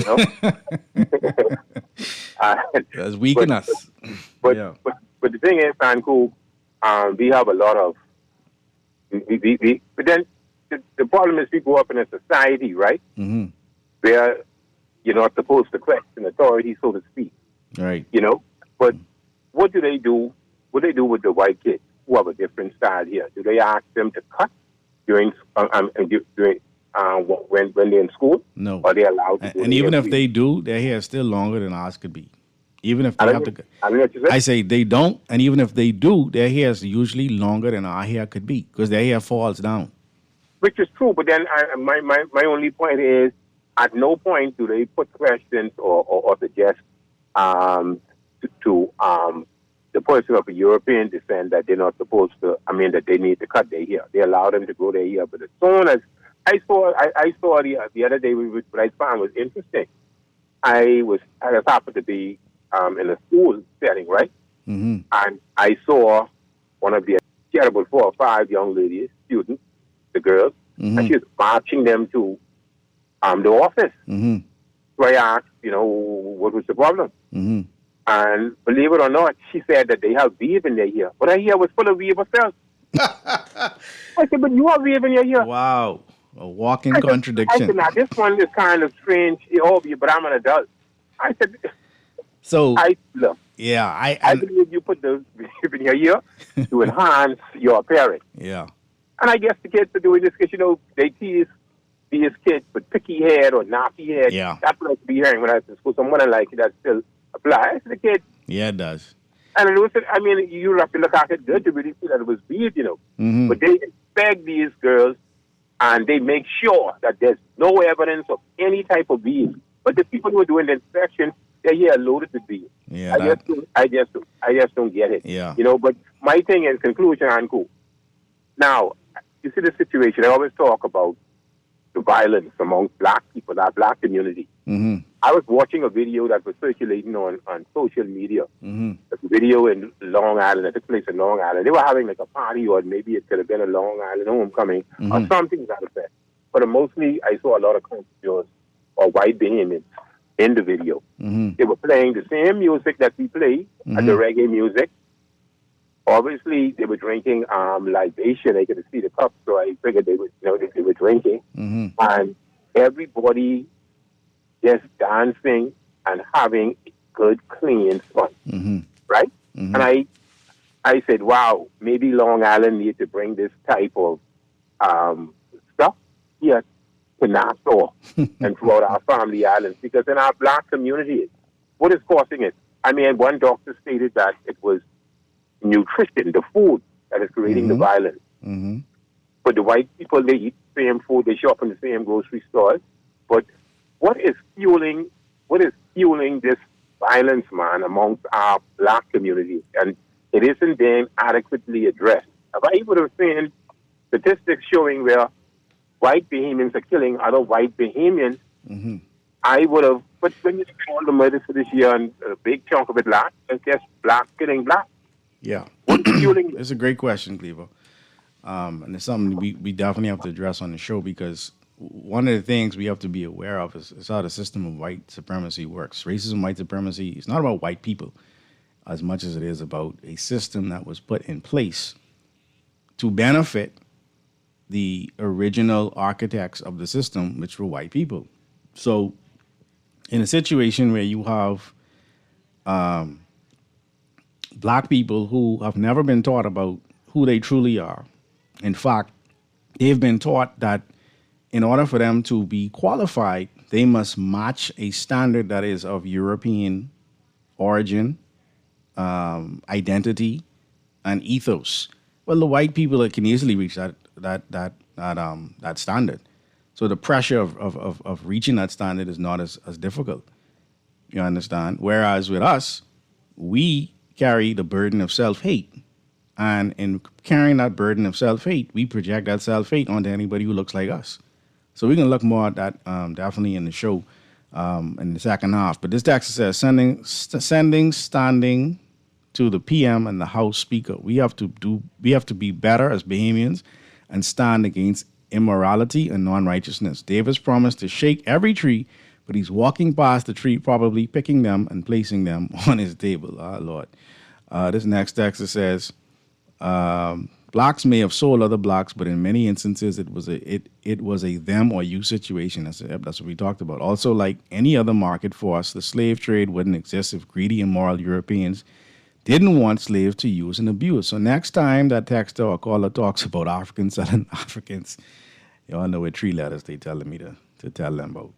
Speaker 3: That's weakening us.
Speaker 9: But the thing is, Sanku, we have a lot of. But then the problem is we grow up in a society, right?
Speaker 3: Mm-hmm.
Speaker 9: Where you're not supposed to question authority, so to speak.
Speaker 3: Right.
Speaker 9: But what do they do? What do they do with the white kids who have a different style here? Do they ask them to cut during when they're in school?
Speaker 3: No.
Speaker 9: Are they allowed to?
Speaker 3: And even if they do, their hair is still longer than ours could be. Even if they have to, I say they don't, and even if they do, their hair is usually longer than our hair could be because their hair falls down.
Speaker 9: Which is true, but then my only point is, at no point do they put questions or suggest to the person of a European descent that they're not supposed to. That they need to cut their hair. They allow them to grow their hair, but as soon as I saw the other day, what I found was interesting. I just happened to be in a school setting, right?
Speaker 3: Mm-hmm.
Speaker 9: And I saw one of the terrible 4 or 5 young ladies, students, the girls,
Speaker 3: mm-hmm.
Speaker 9: and she was marching them to the office.
Speaker 3: Mm-hmm.
Speaker 9: So I asked, what was the problem?
Speaker 3: Mm-hmm.
Speaker 9: And believe it or not, she said that they have weave in their hair. But her hair was full of weave herself. I said, but you have weave in your hair.
Speaker 3: Wow. A walking contradiction.
Speaker 9: I said, now this one is kind of strange, but I'm an adult. I said,
Speaker 3: so
Speaker 9: look.
Speaker 3: Yeah,
Speaker 9: I believe you put the weave in your ear to enhance your appearance.
Speaker 3: Yeah.
Speaker 9: And I guess the kids are doing this because, they tease these kids with picky head or nappy head.
Speaker 3: Yeah.
Speaker 9: That's what I used to be hearing when I was in school. Someone like that still applies to the kids.
Speaker 3: Yeah, it does.
Speaker 9: And it was, you have to look at it good to really see that it was weave,
Speaker 3: Mm-hmm.
Speaker 9: But they inspect these girls and they make sure that there's no evidence of any type of weave. But the people who are doing the inspection, they're here loaded with weave.
Speaker 3: Yeah,
Speaker 9: I just don't get it.
Speaker 3: Yeah.
Speaker 9: But my thing in conclusion, Anku, now, you see the situation, I always talk about the violence among black people, our black community.
Speaker 3: Mm-hmm.
Speaker 9: I was watching a video that was circulating on social media.
Speaker 3: Mm-hmm.
Speaker 9: A video in Long Island, that took place in Long Island. They were having like a party, or maybe it could have been a Long Island homecoming,
Speaker 3: mm-hmm.
Speaker 9: or something to that effect. But mostly, I saw a lot of consumers or white Bahamians in the video.
Speaker 3: Mm-hmm.
Speaker 9: They were playing the same music that we play,
Speaker 3: mm-hmm.
Speaker 9: and the reggae music. Obviously, they were drinking libation. I could see the cups, so I figured they were drinking.
Speaker 3: Mm-hmm.
Speaker 9: And everybody just dancing and having good, clean fun,
Speaker 3: mm-hmm.
Speaker 9: right?
Speaker 3: Mm-hmm.
Speaker 9: And I said, wow, maybe Long Island needs to bring this type of stuff here to Nassau and throughout our family islands, because in our black community, what is causing it? One doctor stated that it was nutrition, the food, that is creating
Speaker 3: mm-hmm.
Speaker 9: the violence.
Speaker 3: Mm-hmm.
Speaker 9: But the white people, they eat the same food, they shop in the same grocery stores. But what is fueling this violence, man, amongst our black community? And it isn't being adequately addressed. If I would have seen statistics showing where white Bahamians are killing other white Bahamians,
Speaker 3: mm-hmm.
Speaker 9: I would have, but when you see all the murders for this year and a big chunk of it black, it's just black killing black.
Speaker 3: Yeah.
Speaker 9: What's fueling it?
Speaker 3: It's a great question, Cleaver. And it's something we definitely have to address on the show, because one of the things we have to be aware of is how the system of white supremacy works. Racism, white supremacy, it's not about white people as much as it is about a system that was put in place to benefit the original architects of the system, which were white people. So in a situation where you have black people who have never been taught about who they truly are, In fact, they've been taught that in order for them to be qualified, they must match a standard that is of European origin, identity, and ethos. Well, the white people can easily reach that standard. So the pressure of reaching that standard is not as difficult. You understand? Whereas with us, we carry the burden of self-hate. And in carrying that burden of self-hate, we project that self-hate onto anybody who looks like us. So we can look more at that definitely in the show in the second half. But this text says, standing to the PM and the House Speaker. We have to be better as Bahamians and stand against immorality and non-righteousness. Davis promised to shake every tree, but he's walking past the tree, probably picking them and placing them on his table. Ah, Lord. This next text says, blacks may have sold other blacks, but in many instances it was a them or you situation. That's what we talked about. Also, like any other market force, the slave trade wouldn't exist if greedy, immoral Europeans didn't want slaves to use and abuse. So next time that texter or caller talks about Africans selling Africans, you all know what 3 letters they telling me to tell them about.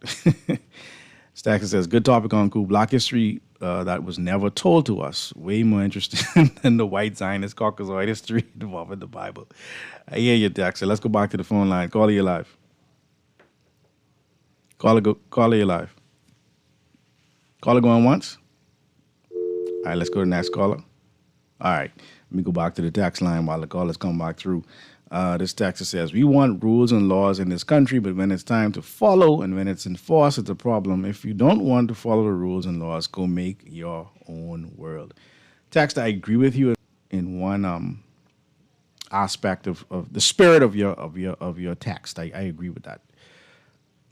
Speaker 3: Stacker says, good topic, Uncle. Black history that was never told to us. Way more interesting than the white Zionist Caucasoid history involving the Bible. I hear you, Dexter. Let's go back to the phone line. Caller, you live. Caller, you live. Caller going once? All right, let's go to the next caller. All right, let me go back to the text line while the callers come back through. This text says, we want rules and laws in this country, but when it's time to follow and when it's enforced, it's a problem. If you don't want to follow the rules and laws, go make your own world. Text, I agree with you in one aspect of the spirit of your text. I agree with that.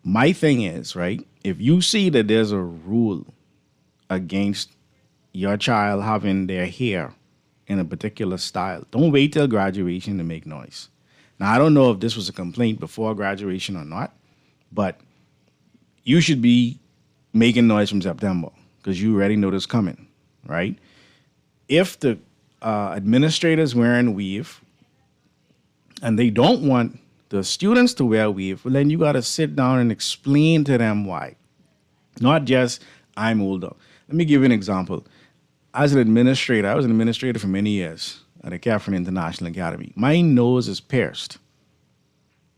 Speaker 3: My thing is, right, if you see that there's a rule against your child having their hair in a particular style, don't wait till graduation to make noise. Now, I don't know if this was a complaint before graduation or not, but you should be making noise from September because you already know this coming, right? If the administrator's wearing weave and they don't want the students to wear weave, well, then you got to sit down and explain to them why. Not just, I'm older. Let me give you an example. As an administrator, I was an administrator for many years at the Catherine International Academy. My nose is pierced.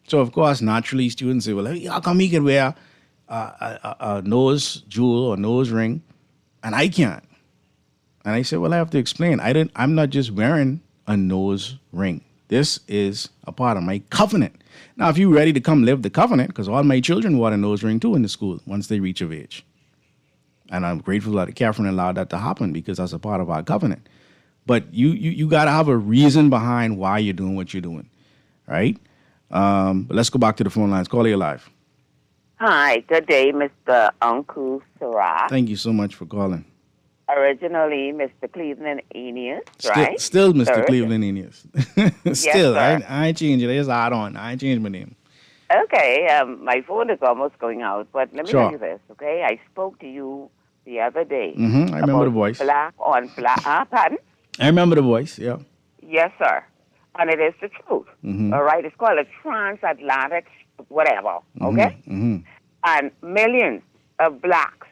Speaker 3: So, of course, naturally, students say, well, how come he can wear a nose jewel or nose ring and I can't? And I said, well, I have to explain. I'm not just wearing a nose ring. This is a part of my covenant. Now, if you're ready to come live the covenant, because all my children wore a nose ring too in the school once they reach of age. And I'm grateful that Catherine allowed that to happen because that's a part of our covenant. But you got to have a reason behind why you're doing what you're doing, right? But let's go back to the phone lines. Call you live.
Speaker 10: Hi, good day, Mr. Uncle Sarah.
Speaker 3: Thank you so much for calling.
Speaker 10: Originally, Mr. Cleveland Aeneas, right?
Speaker 3: Still Mr. Cleveland Aeneas. Still,
Speaker 10: yes,
Speaker 3: I ain't changed it. It's add on. I ain't changed my name.
Speaker 10: Okay, my phone is almost going out, but let me tell you this, okay? I spoke to you the other day.
Speaker 3: I remember the voice.
Speaker 10: Black on black. Pardon?
Speaker 3: I remember the voice, yeah.
Speaker 10: Yes, sir. And it is the truth, all right? It's called a transatlantic whatever, okay? And millions of blacks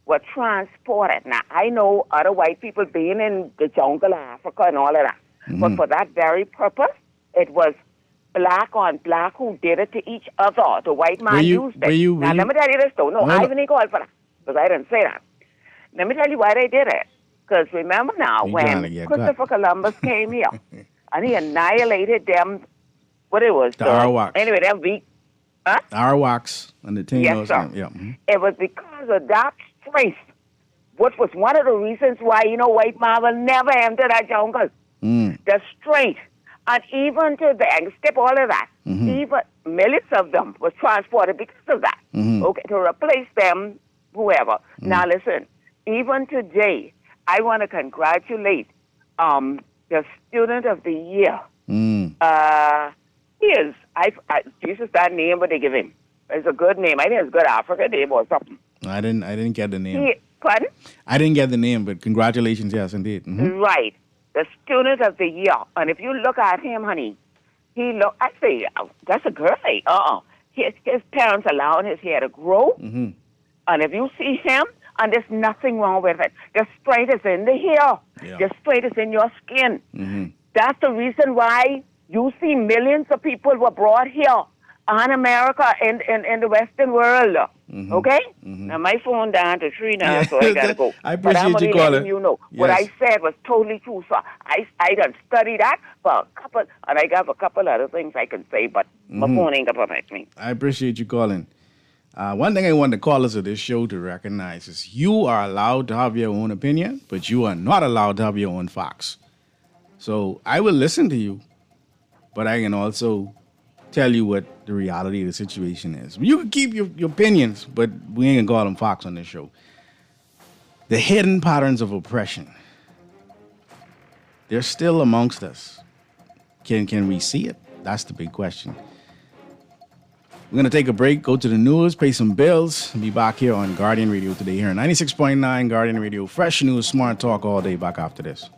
Speaker 10: were transported. Now, I know other white people being in the jungle of Africa and all of that, but for that very purpose, it was black on black who did it to each other. The white man used it. Now, let me tell you this, though. No, I even ain't called for that, because I didn't say that. Let me tell you why they did it. Because remember now, when Christopher Columbus came here, and he annihilated them, what it was?
Speaker 3: The Arawaks.
Speaker 10: Anyway, them weak. Huh?
Speaker 3: Arawaks and the Taínos.
Speaker 10: Yes, sir.
Speaker 3: Yeah.
Speaker 10: It was because of that strength, which was one of the reasons why, white man will never enter that jungle. The strength. And even to skip all of that, even millions of them was transported because of that. Okay, to replace them, whoever. Now listen, even today, I want to congratulate the student of the year. He is, Jesus, that name, what they give him. It's a good name. I think it's a good African name or something.
Speaker 3: I didn't get the name.
Speaker 10: Pardon?
Speaker 3: I didn't get the name, but congratulations, yes, indeed.
Speaker 10: Right. The student of the year. And if you look at him, honey, I say, that's a girly. His parents allowing his hair to grow.
Speaker 3: Mm-hmm.
Speaker 10: And if you see him, and there's nothing wrong with it, the straight is in the hair.
Speaker 3: Yeah.
Speaker 10: The straight is in your skin.
Speaker 3: Mm-hmm.
Speaker 10: That's the reason why you see millions of people were brought here in America and in the Western world.
Speaker 3: Mm-hmm.
Speaker 10: Okay?
Speaker 3: Mm-hmm.
Speaker 10: Now, my phone down to 3 now, so I got to go.
Speaker 3: I appreciate
Speaker 10: but I'm
Speaker 3: you calling.
Speaker 10: You know, what I said was totally true. So I done studied that for a couple, and I got a couple other things I can say, but my phone ain't going to protect me.
Speaker 3: I appreciate you calling. One thing I want the callers of this show to recognize is you are allowed to have your own opinion, but you are not allowed to have your own facts. So I will listen to you, but I can also tell you what the reality of the situation is. You can keep your opinions, but we ain't gonna call them facts on this show. The hidden patterns of oppression, they're still amongst us. Can we see it? That's the big question. We're going to take a break, go to the news, pay some bills, and be back here on Guardian Radio today here on 96.9 Guardian Radio. Fresh news, smart talk all day. Back after this.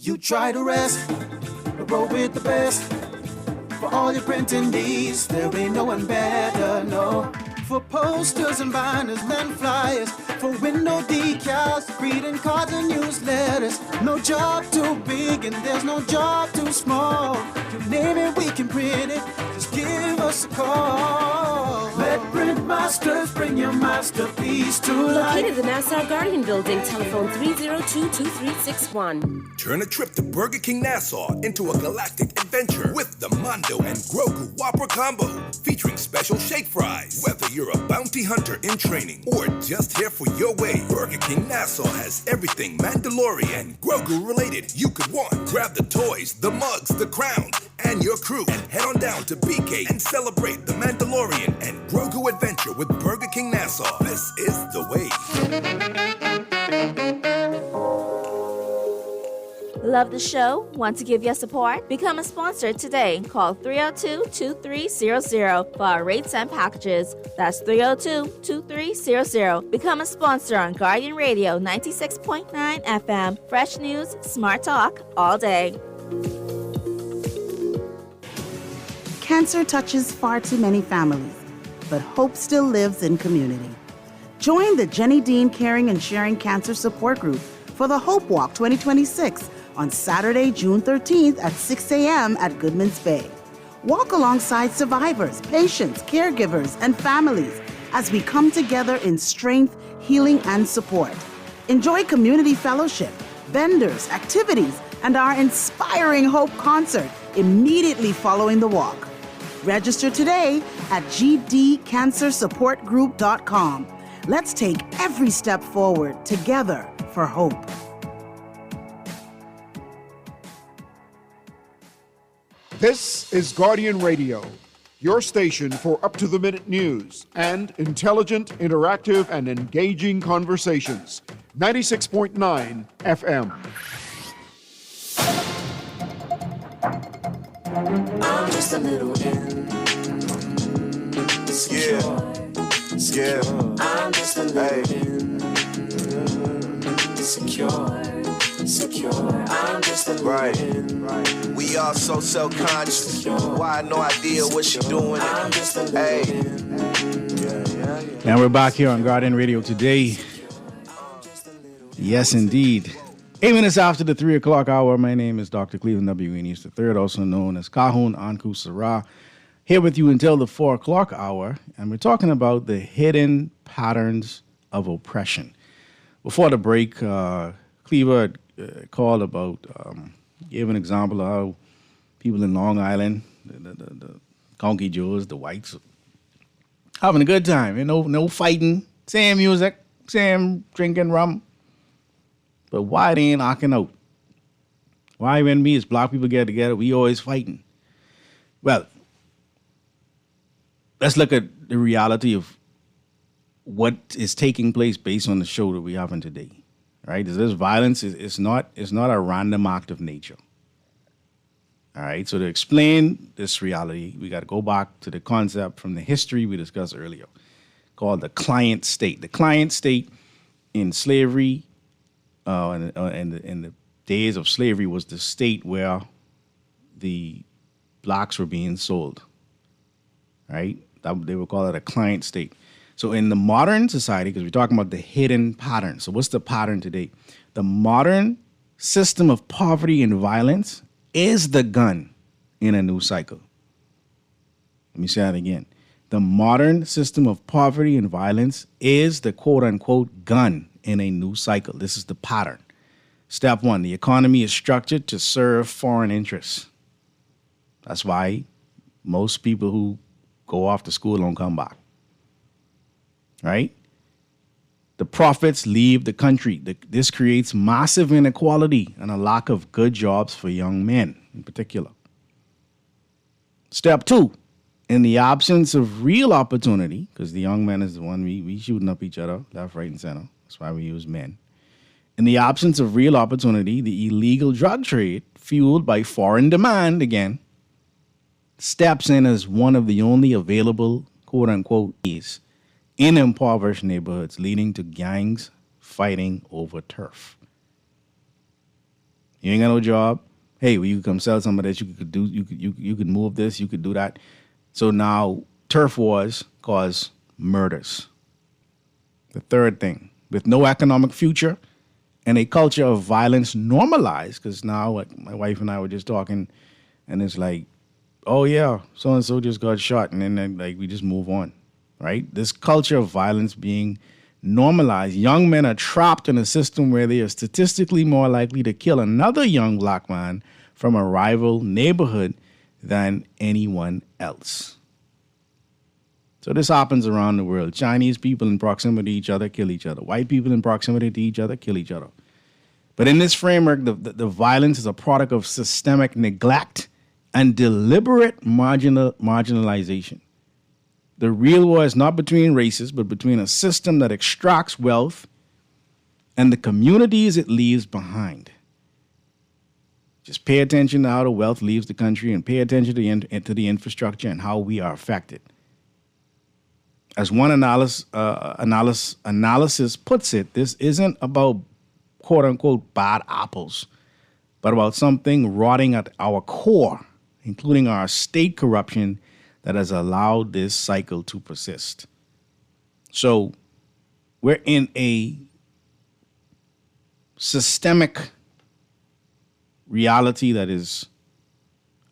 Speaker 11: You try to rest, but roll with the best. For all your printing needs, there ain't no one better, no. For posters and banners and flyers, for window decals, greeting cards and newsletters. No job too big and there's no job too small. You name it, we can print it, just give us a call. Let Print Masters bring your masterpiece to life.
Speaker 12: Located in the Nassau Guardian Building, telephone 302-2361.
Speaker 13: Turn a trip to Burger King Nassau into a galactic adventure with the Mondo and Grogu Whopper Combo, featuring special shake fries. Whether you're a bounty hunter in training or just here for your way, Burger King Nassau has everything Mandalorian and Grogu related you could want. Grab the toys, the mugs, the crowns, and your crew, and head on down to BK and celebrate the Mandalorian and Grogu adventure with Burger King Nassau. This is the way.
Speaker 6: Love the show? Want to give your support? Become a sponsor today. Call 302-2300 for our rates and packages. That's 302-2300. Become a sponsor on Guardian Radio 96.9 FM. Fresh news, smart talk, all day.
Speaker 14: Cancer touches far too many families, but hope still lives in community. Join the Jenny Dean Caring and Sharing Cancer Support Group for the Hope Walk 2026 on Saturday, June 13th at 6 a.m. at Goodman's Bay. Walk alongside survivors, patients, caregivers, and families as we come together in strength, healing, and support. Enjoy community fellowship, vendors, activities, and our inspiring Hope concert immediately following the walk. Register today at gdcancersupportgroup.com. Let's take every step forward together for hope.
Speaker 1: This is Guardian Radio, your station for up-to-the-minute news and intelligent, interactive, and engaging conversations. 96.9 FM.
Speaker 11: I'm just a little insecure.
Speaker 2: Yeah.
Speaker 11: I'm just a little insecure. I'm just a little
Speaker 2: Right. We all so self-conscious. Why? No idea what she doing. Hey.
Speaker 3: And we're back here on Guardian Radio today. Yes, indeed. 8 minutes after the 3 o'clock hour, my name is Dr. Cleveland W. Enes III, also known as Kahun Anku Sarah, here with you until the 4 o'clock hour, and we're talking about the hidden patterns of oppression. Before the break, Cleaver called about, gave an example of how people in Long Island, the Conky Joes, the whites, having a good time. No fighting, same music, same drinking rum. But why they ain't knocking out? Why when me as black people get together, we always fighting? Well, let's look at the reality of what is taking place based on the show that we're having today, right? This violence is not a random act of nature. All right, so to explain this reality, we got to go back to the concept from the history we discussed earlier, called the client state. The client state in slavery, in the days of slavery, was the state where the blacks were being sold, right? They would call it a client state. So in the modern society, because we're talking about the hidden pattern. So what's the pattern today? The modern system of poverty and violence is the gun in a new cycle. Let me say that again. The modern system of poverty and violence is the quote-unquote gun in a new cycle. This is the pattern. Step one, the economy is structured to serve foreign interests. That's why most people who go off to school don't come back. Right? The profits leave the country. This creates massive inequality and a lack of good jobs for young men in particular. Step two, in the absence of real opportunity, because the young man is the one we shooting up each other left, right, and center. That's why we use men. In the absence of real opportunity, the illegal drug trade, fueled by foreign demand again, steps in as one of the only available quote-unquote keys in impoverished neighborhoods, leading to gangs fighting over turf. You ain't got no job. Hey, well, you could come sell some of this. You could move this. You could do that. So now turf wars cause murders. The third thing, with no economic future and a culture of violence normalized, because now like, my wife and I were just talking, and it's like, oh yeah, so and so just got shot, and then like we just move on. Right? This culture of violence being normalized, young men are trapped in a system where they are statistically more likely to kill another young black man from a rival neighborhood than anyone else. So this happens around the world. Chinese people in proximity to each other kill each other. White people in proximity to each other kill each other. But in this framework, the violence is a product of systemic neglect and deliberate marginalization. The real war is not between races, but between a system that extracts wealth and the communities it leaves behind. Just pay attention to how the wealth leaves the country and pay attention to the infrastructure and how we are affected. As one analysis puts it, this isn't about quote-unquote bad apples, but about something rotting at our core, including our state corruption that has allowed this cycle to persist. So we're in a systemic reality that is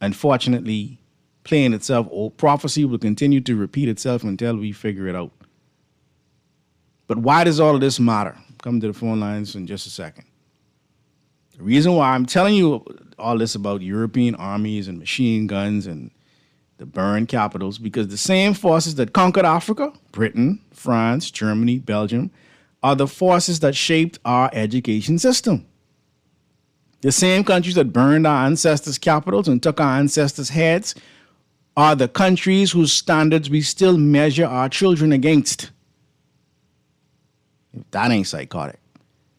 Speaker 3: unfortunately playing itself. Prophecy will continue to repeat itself until we figure it out. But why does all of this matter? Come to the phone lines in just a second. The reason why I'm telling you all this about European armies and machine guns and the burned capitals, because the same forces that conquered Africa, Britain, France, Germany, Belgium, are the forces that shaped our education system. The same countries that burned our ancestors' capitals and took our ancestors' heads are the countries whose standards we still measure our children against. If that ain't psychotic.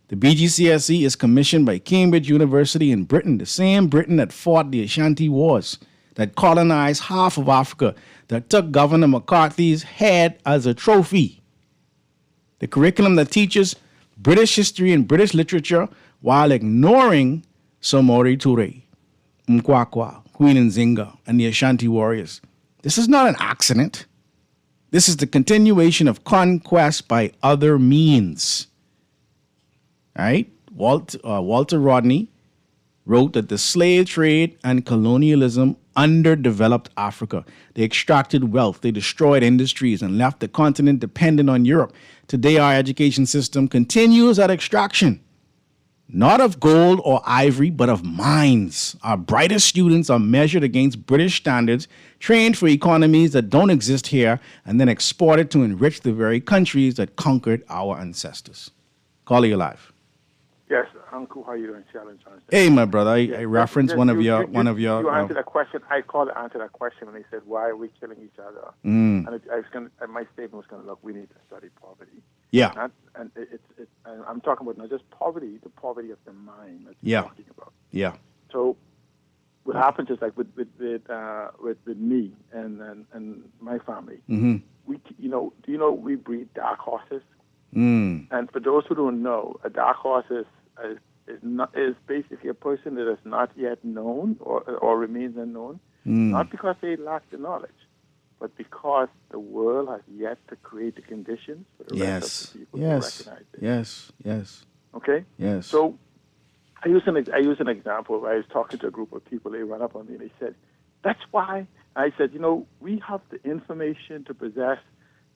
Speaker 3: The BGCSE is commissioned by Cambridge University in Britain, the same Britain that fought the Ashanti Wars, that colonized half of Africa, that took Governor McCarthy's head as a trophy. The curriculum that teaches British history and British literature while ignoring Samori Toure, Mkwakwa, Queen Nzinga, and the Ashanti warriors. This is not an accident. This is the continuation of conquest by other means. All right? Walter Rodney wrote that the slave trade and colonialism underdeveloped Africa. They extracted wealth, they destroyed industries, and left the continent dependent on Europe. Today, our education system continues that extraction, not of gold or ivory, but of minds. Our brightest students are measured against British standards, trained for economies that don't exist here, and then exported to enrich the very countries that conquered our ancestors. Caller, you live.
Speaker 15: Yes, Uncle, how you doing, Sheldon Johnson?
Speaker 3: Hey, my brother, I referenced one of your.
Speaker 15: You answered that question. I called to answer that question, and they said, "Why are we killing each other?" And my statement was going to look. We need to study poverty.
Speaker 3: Yeah.
Speaker 15: And I'm talking about not just poverty, the poverty of the mind that
Speaker 3: you're
Speaker 15: talking about.
Speaker 3: Yeah.
Speaker 15: So what happens is like with me and my family, we we breed dark horses. And for those who don't know, a dark horse is basically a person that is not yet known or remains unknown, not because they lack the knowledge, but because the world has yet to create the conditions for the rest of the people to recognize it.
Speaker 3: Yes.
Speaker 15: Okay?
Speaker 3: Yes.
Speaker 15: So I use an example where I was talking to a group of people. They ran up on me and they said, "That's why." I said, we have the information to possess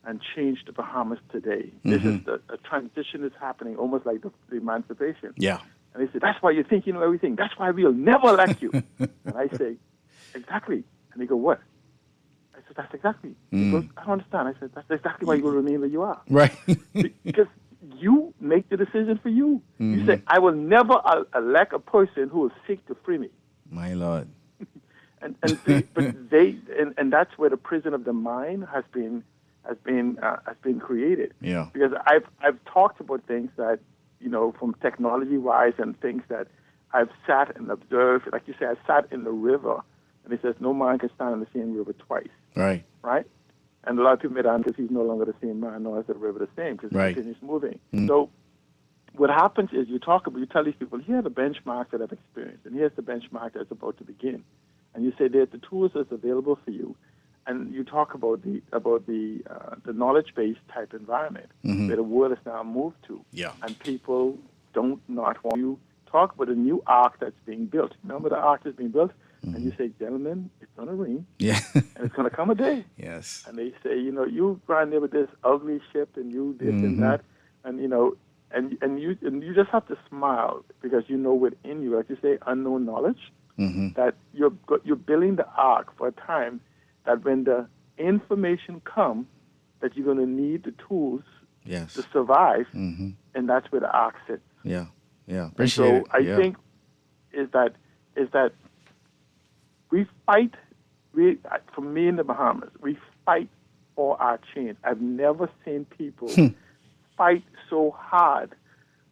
Speaker 15: and change the Bahamas today. This is a transition is happening, almost like the emancipation.
Speaker 3: Yeah.
Speaker 15: And they said, "That's why you think you know everything. That's why we'll never elect you." And I say, "Exactly." And they go, "What?" I said, "That's exactly." He goes, "I don't understand." I said, "That's exactly why you will remain where you are."
Speaker 3: Right.
Speaker 15: Because you make the decision for you. You say, "I will never elect a person who will seek to free me."
Speaker 3: My Lord.
Speaker 15: And that's where the prison of the mind has been created.
Speaker 3: Yeah.
Speaker 15: Because I've talked about things that, from technology wise and things that I've sat and observed. Like you say, I sat in the river, and it says no man can stand in the same river twice.
Speaker 3: Right.
Speaker 15: Right. And a lot of people made answers, he's no longer the same man, nor is the river the same, because it continues moving. So what happens is you tell these people, here are the benchmarks that I've experienced, and here's the benchmark that's about to begin. And you say there's the tools that's available for you, and you talk about the knowledge-based type environment where the world has now moved to.
Speaker 3: Yeah.
Speaker 15: And people don't not want you talk about a new ark that's being built. Remember the ark that's being built? And you say, "Gentlemen, it's going to rain.
Speaker 3: Yeah.
Speaker 15: And it's going to come a day."
Speaker 3: Yes.
Speaker 15: And they say, you ran there with this ugly ship and you this and that. And, and you just have to smile because within you, like you say, unknown knowledge, that you're building the ark for a time that when the information comes, that you're going to need the tools to survive, and that's where the ark sits.
Speaker 3: Yeah.
Speaker 15: Appreciate it. I think is that we fight. For me in the Bahamas, we fight for our change. I've never seen people fight so hard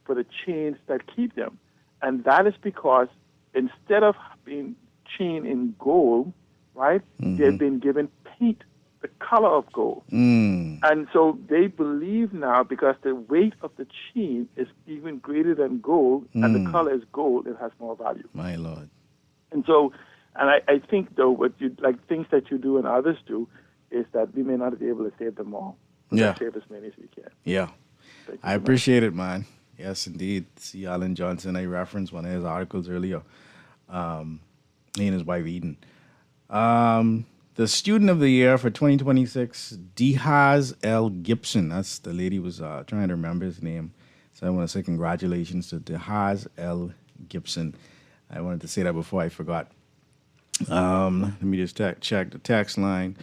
Speaker 15: for the change that keep them, and that is because instead of being chained in gold, right, they've been given paint, the color of gold, and so they believe now because the weight of the chain is even greater than gold, and the color is gold, it has more value.
Speaker 3: My Lord.
Speaker 15: And so. And I think, though, things that you do and others do is that we may not be able to save them all.
Speaker 3: Yeah.
Speaker 15: Save as many as we can.
Speaker 3: Yeah. I appreciate it, man. Yes, indeed. C. Alan Johnson, I referenced one of his articles earlier. He and his wife, Eden. The student of the year for 2026, Dehaz L. Gibson. That's the lady was trying to remember his name. So I want to say congratulations to Dehaz L. Gibson. I wanted to say that before I forgot. Let me just check the text line.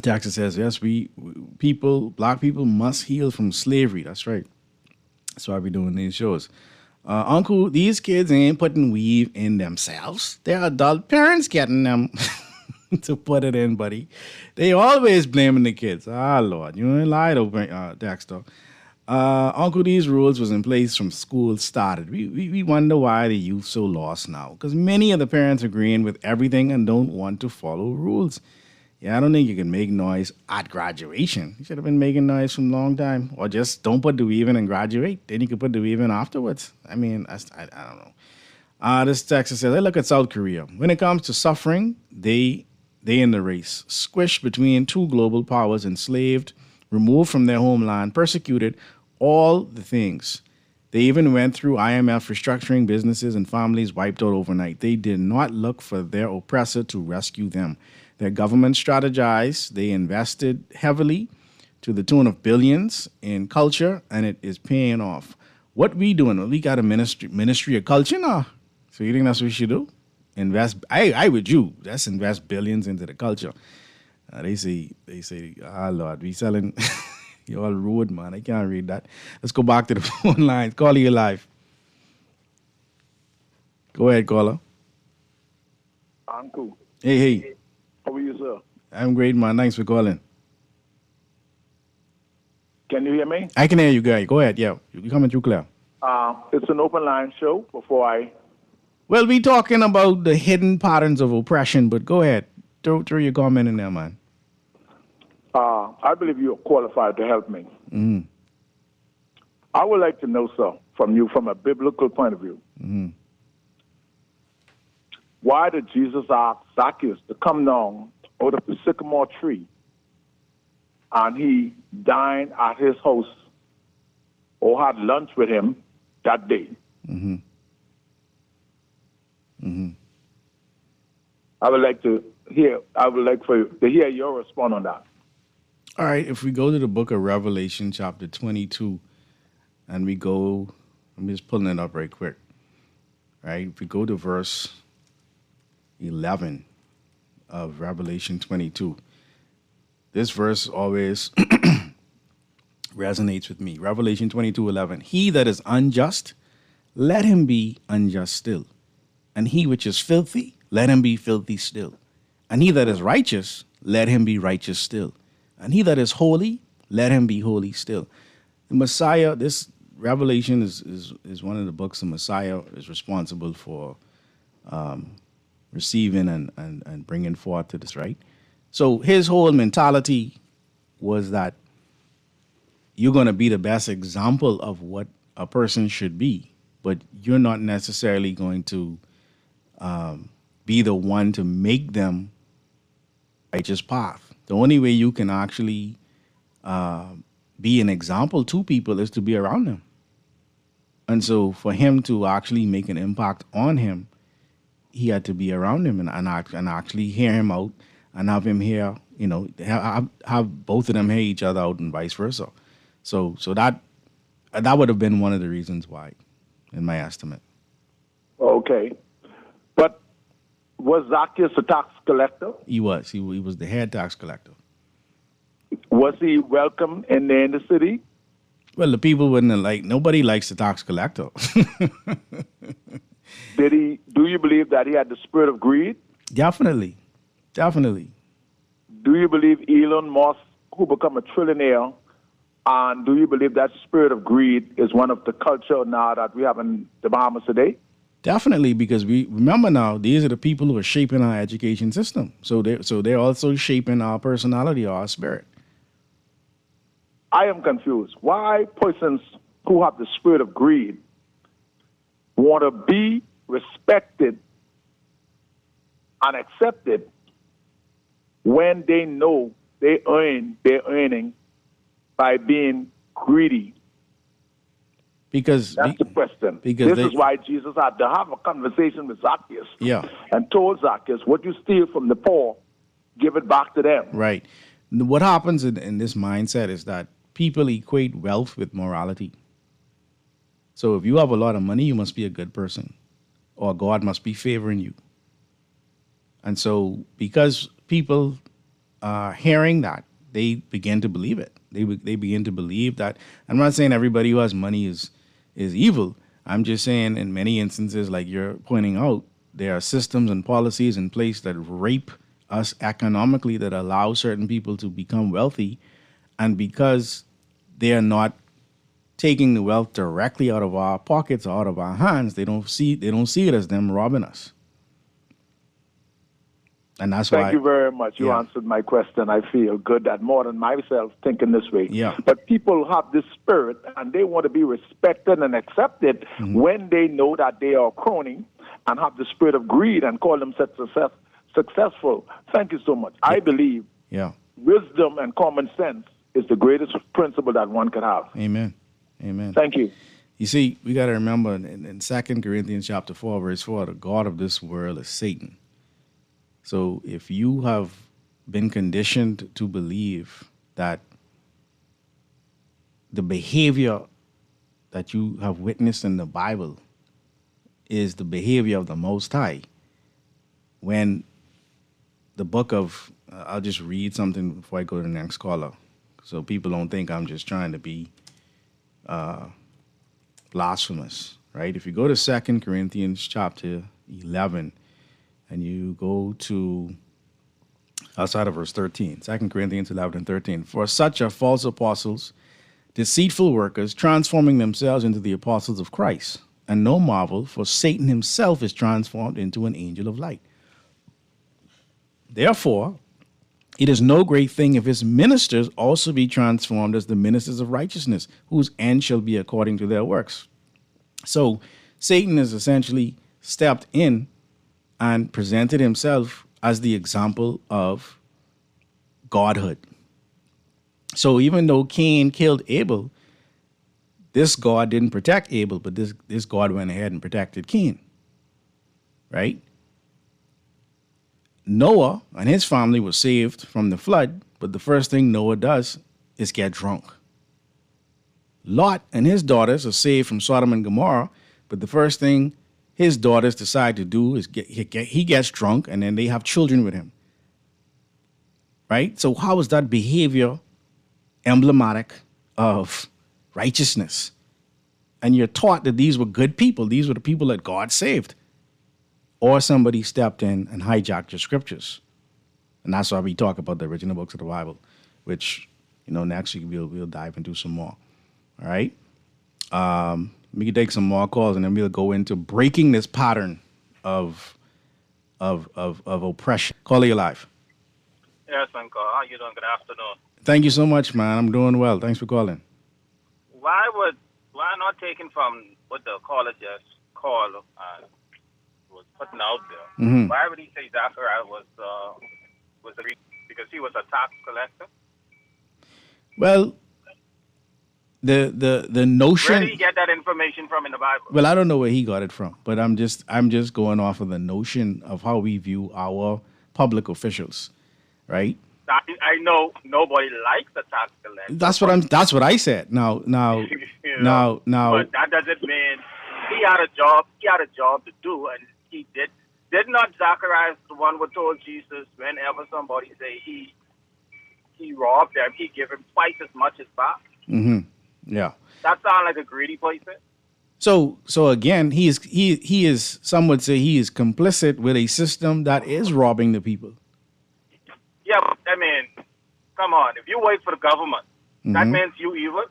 Speaker 3: Text says, yes, black people must heal from slavery. That's right. That's why we're doing these shows. Uncle, these kids ain't putting weave in themselves. Their adult parents getting them to put it in, buddy. They always blaming the kids. Lord, you ain't lied over Dexter. Uncle, these rules was in place from school started. We wonder why the youth so lost now. Because many of the parents agreeing with everything and don't want to follow rules. Yeah, I don't think you can make noise at graduation. You should have been making noise from a long time. Or just don't put the weave in and graduate. Then you could put the weave in afterwards. I mean, I don't know. This text says, I look at South Korea. When it comes to suffering, they in the race. Squished between two global powers, enslaved, removed from their homeland, persecuted, all the things. They even went through IMF restructuring, businesses and families wiped out overnight. They did not look for their oppressor to rescue them. Their government strategized. They invested heavily to the tune of billions in culture, and it is paying off. What we doing? Well, we got a ministry of culture now. So you think that's what we should do? Invest. I would you. Let's invest billions into the culture. They say, Lord, we selling... You're all rude, man. I can't read that. Let's go back to the phone lines. Caller, you live. Go ahead, caller.
Speaker 16: Uncle.
Speaker 3: Hey.
Speaker 16: How are you, sir?
Speaker 3: I'm great, man. Thanks for calling.
Speaker 16: Can you hear me?
Speaker 3: I can hear you, guy. Go ahead. Yeah, you're coming through clear.
Speaker 16: It's an open line show before I...
Speaker 3: Well, we talking about the hidden patterns of oppression, but go ahead. Throw your comment in there, man.
Speaker 16: I believe you're qualified to help me.
Speaker 3: Mm-hmm.
Speaker 16: I would like to know, sir, from you, from a biblical point of view,
Speaker 3: Mm-hmm.
Speaker 16: why did Jesus ask Zacchaeus to come down out of the sycamore tree and he dined at his house or had lunch with him that day?
Speaker 3: Mm-hmm. Mm-hmm.
Speaker 16: I would like to hear your response on that.
Speaker 3: All right, if we go to the book of Revelation, chapter 22, and we go, I'm just pulling it up right quick. Right? If we go to verse 11 of Revelation 22, this verse always resonates with me. Revelation 22:11. He that is unjust, let him be unjust still. And he which is filthy, let him be filthy still. And he that is righteous, let him be righteous still. And he that is holy, let him be holy still. The Messiah, this Revelation is one of the books the Messiah is responsible for receiving and bringing forth to this, right? So his whole mentality was that you're going to be the best example of what a person should be, but you're not necessarily going to be the one to make them righteous path. The only way you can actually be an example to people is to be around them. And so for him to actually make an impact on him, he had to be around him and actually hear him out and have him hear, have both of them hear each other out and vice versa. So that would have been one of the reasons why, in my estimate.
Speaker 16: Okay. But was Zacchaeus a tax collector?
Speaker 3: He was. He was the head tax collector.
Speaker 16: Was he welcome in the city?
Speaker 3: Well, the people wouldn't have nobody likes the tax collector.
Speaker 16: Do you believe that he had the spirit of greed?
Speaker 3: Definitely.
Speaker 16: Do you believe Elon Musk, who become a trillionaire, and do you believe that spirit of greed is one of the culture now that we have in the Bahamas today?
Speaker 3: Definitely, because we remember now, these are the people who are shaping our education system. So they're also shaping our personality or our spirit.
Speaker 16: I am confused. Why persons who have the spirit of greed want to be respected and accepted when they know they're earning by being greedy?
Speaker 3: Because
Speaker 16: that's the question. This is why Jesus had to have a conversation with Zacchaeus.
Speaker 3: Yeah.
Speaker 16: And told Zacchaeus, what you steal from the poor, give it back to them.
Speaker 3: Right. What happens in this mindset is that people equate wealth with morality. So if you have a lot of money, you must be a good person, or God must be favoring you. And so because people are hearing that, they begin to believe it. They begin to believe that. I'm not saying everybody who has money is evil. I'm just saying in many instances, like you're pointing out, there are systems and policies in place that rape us economically, that allow certain people to become wealthy. And because they are not taking the wealth directly out of our pockets or out of our hands, they don't see it as them robbing us. And that's why.
Speaker 16: Thank you very much. You answered my question. I feel good that more than myself thinking this way.
Speaker 3: Yeah.
Speaker 16: But people have this spirit and they want to be respected and accepted when they know that they are crony and have the spirit of greed and call themselves successful. Thank you so much. Yeah. I believe wisdom and common sense is the greatest principle that one can have.
Speaker 3: Amen.
Speaker 16: Thank you.
Speaker 3: You see, we got to remember in 2 Corinthians chapter 4, verse 4, the God of this world is Satan. So if you have been conditioned to believe that the behavior that you have witnessed in the Bible is the behavior of the Most High, when the book of, I'll just read something before I go to the next caller, so people don't think I'm just trying to be blasphemous, right? If you go to 2 Corinthians chapter 11 and you go to outside of verse 13, 2 Corinthians 11 and 13, for such are false apostles, deceitful workers, transforming themselves into the apostles of Christ. And no marvel, for Satan himself is transformed into an angel of light. Therefore, it is no great thing if his ministers also be transformed as the ministers of righteousness, whose end shall be according to their works. So Satan has essentially stepped in and presented himself as the example of godhood. So even though Cain killed Abel, this God didn't protect Abel, but this God went ahead and protected Cain, right? Noah and his family were saved from the flood, but the first thing Noah does is get drunk. Lot and his daughters are saved from Sodom and Gomorrah, but the first thing his daughters decide to do is he gets drunk, and then they have children with him, right? So how is that behavior emblematic of righteousness? And you're taught that these were good people. These were the people that God saved. Or somebody stepped in and hijacked your scriptures. And that's why we talk about the original books of the Bible, which, next week we'll dive into some more. All right? We can take some more calls, and then we'll go into breaking this pattern of oppression. Caller, you live.
Speaker 17: Yes, Uncle. How you doing? Good afternoon.
Speaker 3: Thank you so much, man. I'm doing well. Thanks for calling.
Speaker 17: Why not taking from what the caller just called was putting out there?
Speaker 3: Mm-hmm.
Speaker 17: Why would he say Zachariah was because he was a tax collector?
Speaker 3: Well, the notion.
Speaker 17: Where did he get that information from in the Bible?
Speaker 3: Well, I don't know where he got it from, but I'm just going off of the notion of how we view our public officials, right?
Speaker 17: I know nobody likes the tax collector.
Speaker 3: That's what I said. Now.
Speaker 17: But that doesn't mean he had a job. He had a job to do, and he did. Did not Zacharias the one who told Jesus whenever somebody say he robbed them, he give him twice as much as back?
Speaker 3: Mm-hmm. Yeah.
Speaker 17: That sounds like a greedy person.
Speaker 3: So again, he is. Some would say he is complicit with a system that is robbing the people.
Speaker 17: Yeah, but, I mean, come on. If you work for the government, that means you evil.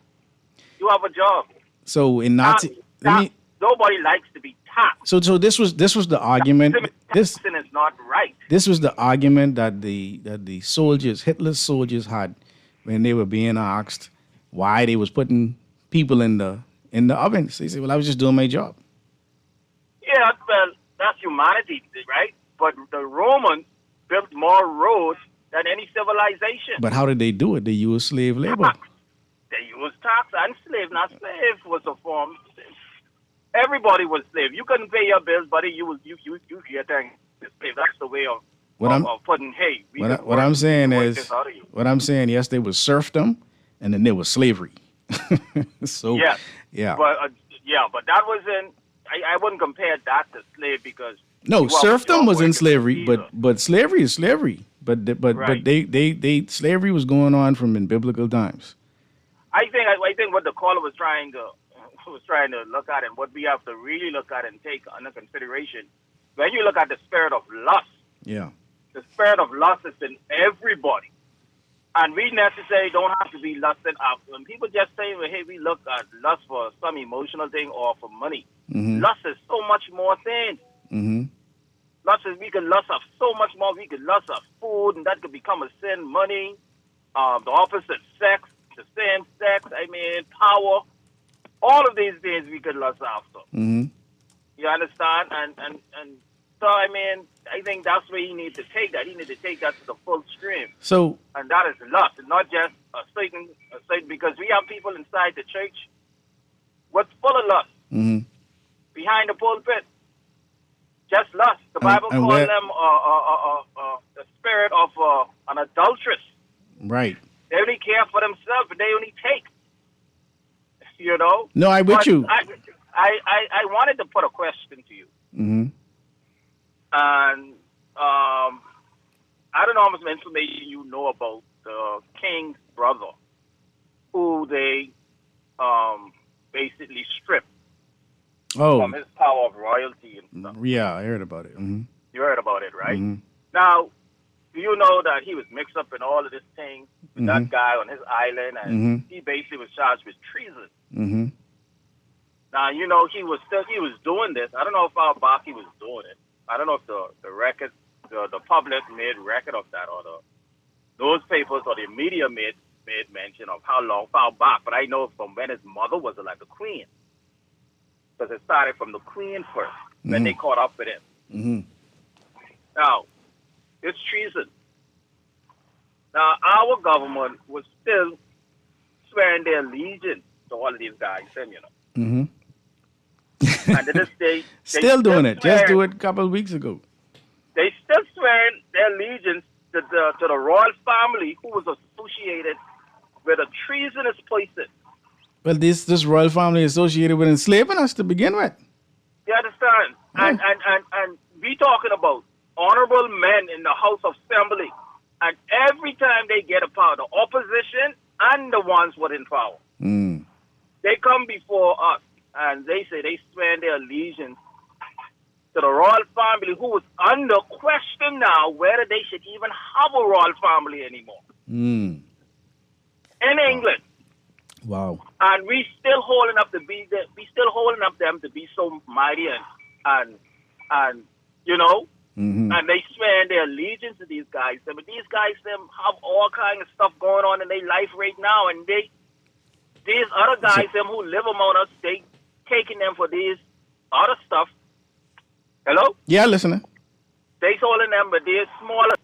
Speaker 17: You have a job.
Speaker 3: So in Nazi,
Speaker 17: nobody likes to be taxed.
Speaker 3: So this was the argument.
Speaker 17: Taxing is not right.
Speaker 3: This was the argument that the soldiers, Hitler's soldiers, had when they were being asked why they was putting people in the ovens. They said, "Well, I was just doing my job."
Speaker 17: Yeah, well, that's humanity, right? But the Romans built more roads than any civilization.
Speaker 3: But how did they do it? They used slave labor.
Speaker 17: Tax. They used tax and slave. Now, slave was a form. Everybody was slave. You couldn't pay your bills, buddy. You get slave. That's the way of putting. Hey,
Speaker 3: what I'm saying is, yes, there was serfdom, and then there was slavery. So
Speaker 17: yes.
Speaker 3: Yeah.
Speaker 17: But that wasn't. I wouldn't compare that to slave because
Speaker 3: serfdom was in slavery, but slavery is slavery. But
Speaker 17: right.
Speaker 3: they slavery was going on from in biblical times.
Speaker 17: I think what the caller was trying to look at, and what we have to really look at and take under consideration, when you look at the spirit of lust.
Speaker 3: Yeah.
Speaker 17: The spirit of lust is in everybody. And we necessarily don't have to be lusted after. When people just say, well, hey, we look at lust for some emotional thing or for money.
Speaker 3: Mm-hmm.
Speaker 17: Lust is so much more things.
Speaker 3: Mm-hmm.
Speaker 17: Lust is, we can lust of so much more. We can lust of food, and that could become a sin. Money, the opposite sex, the same sex, power. All of these things we could lust after.
Speaker 3: Mm-hmm.
Speaker 17: You understand? And so, I think that's where he needs to take that. He needs to take that to the full stream.
Speaker 3: So,
Speaker 17: and that is lust, not just a certain, because we have people inside the church what's full of lust.
Speaker 3: Mm-hmm.
Speaker 17: Behind the pulpit, just lust. The Bible calls them the spirit of an adulteress.
Speaker 3: Right.
Speaker 17: They only care for themselves, but they only take. You know?
Speaker 3: No, I'm with you.
Speaker 17: I wanted to put a question to you.
Speaker 3: Mm-hmm.
Speaker 17: And I don't know how much information you know about the king's brother. who they basically stripped
Speaker 3: Oh,
Speaker 17: from his power of royalty and stuff.
Speaker 3: yeah, I heard about it.
Speaker 17: You heard about it, right?
Speaker 3: Mhm.
Speaker 17: Now, do you know that he was mixed up in all of this thing with that guy on his island, and he basically was charged with treason.
Speaker 3: Mm-hmm.
Speaker 17: Now, you know, he was doing this. I don't know if al-Baki was doing it. I don't know if the record, the public made record of that, or those papers or the media made mention of how long far back. But I know from when his mother was like a queen, because it started from the queen first. Then they caught up with him.
Speaker 3: Mm-hmm.
Speaker 17: Now, it's treason. Now, our government was still swearing their allegiance to all of these guys, and you know.
Speaker 3: Mm-hmm.
Speaker 17: And to this day,
Speaker 3: Still doing it. Just do it a couple of weeks ago.
Speaker 17: They still swearing their allegiance to the royal family, who was associated with a treasonous person.
Speaker 3: Well, this royal family associated with enslaving us to begin with.
Speaker 17: You understand? And we talking about honorable men in the House of Assembly, and every time they get a power, the opposition and the ones within power, they come before us and they say they swear their allegiance to the royal family, who is under question now whether they should even have a royal family anymore in England.
Speaker 3: Wow.
Speaker 17: And we still holding up them to be so mighty and you know, and they swear their allegiance to these guys. But these guys them have all kind of stuff going on in their life right now, and these other guys them who live among us, they taking them for these other stuff. Hello?
Speaker 3: Yeah, listening.
Speaker 17: They holding them, but they're smaller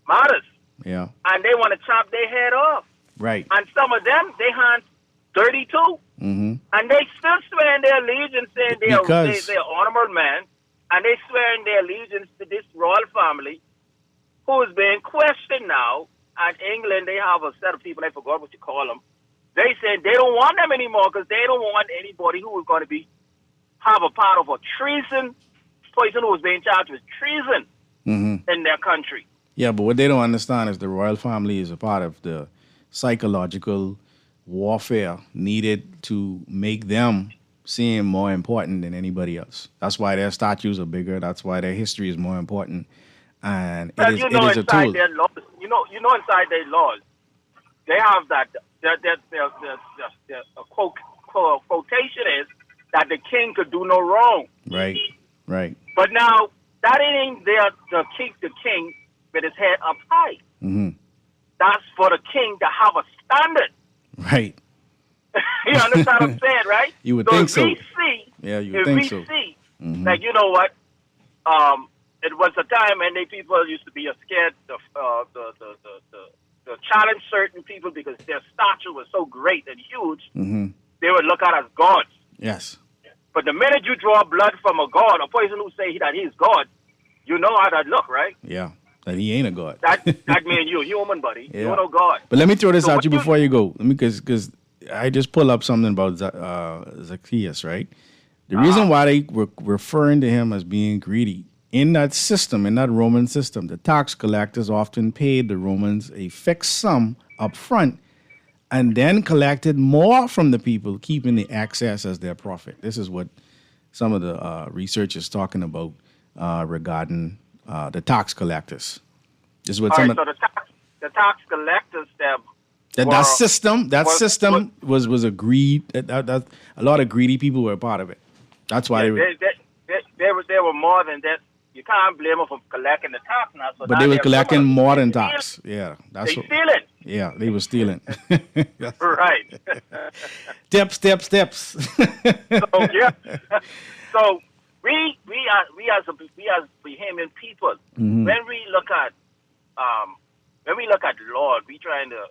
Speaker 17: matters,
Speaker 3: Yeah.
Speaker 17: and they want to chop their head off.
Speaker 3: Right.
Speaker 17: And some of them, they hands dirty too.
Speaker 3: Mm-hmm.
Speaker 17: And they still swearing their allegiance, saying they're honorable men, and they swearing their allegiance to this royal family, who is being questioned now. And England, they have a set of people, I forgot what you call them. They said they don't want them anymore because they don't want anybody who is going to have a part of a treason, person who is being charged with treason in their country.
Speaker 3: Yeah, but what they don't understand is the royal family is a part of the psychological warfare needed to make them seem more important than anybody else. That's why their statues are bigger. That's why their history is more important. And it is a tool.
Speaker 17: Their laws, you know inside their laws, they have that. The quotation is that the king could do no wrong.
Speaker 3: Right. Right.
Speaker 17: But now that ain't there to keep the king with his head up high.
Speaker 3: Mm-hmm.
Speaker 17: That's for the king to have a standard.
Speaker 3: Right.
Speaker 17: You understand what I'm saying, right?
Speaker 3: You would think so.
Speaker 17: If we see,
Speaker 3: Yeah, you would think so.
Speaker 17: If we see, like, you know what? It was a time when they people used to be scared to challenge certain people because their stature was so great and huge. They would look at as gods.
Speaker 3: Yes.
Speaker 17: But the minute you draw blood from a god, a person who say that he's God, you know how that look, right?
Speaker 3: Yeah. That he ain't a god.
Speaker 17: That means you're human, buddy.
Speaker 3: Yeah.
Speaker 17: You're no god.
Speaker 3: But let me throw this
Speaker 17: So
Speaker 3: at
Speaker 17: what
Speaker 3: you before you go. Because I just pull up something about Zacchaeus, right? The reason why they were referring to him as being greedy, in that system, in that Roman system, the tax collectors often paid the Romans a fixed sum up front and then collected more from the people, keeping the excess as their profit. This is what some of the research is talking about regarding the tax collectors. This is what
Speaker 17: so the tax collectors,
Speaker 3: that system was agreed. That a lot of greedy people were a part of it. That's why they
Speaker 17: were more than that. You can't blame them for collecting the tax now. So
Speaker 3: but they were collecting more than tax. Yeah, that's
Speaker 17: they stealing.
Speaker 3: Yeah, they were stealing.
Speaker 17: Right.
Speaker 3: Steps.
Speaker 17: So yeah. So we as Bahamian people, when we look at Lord, we trying to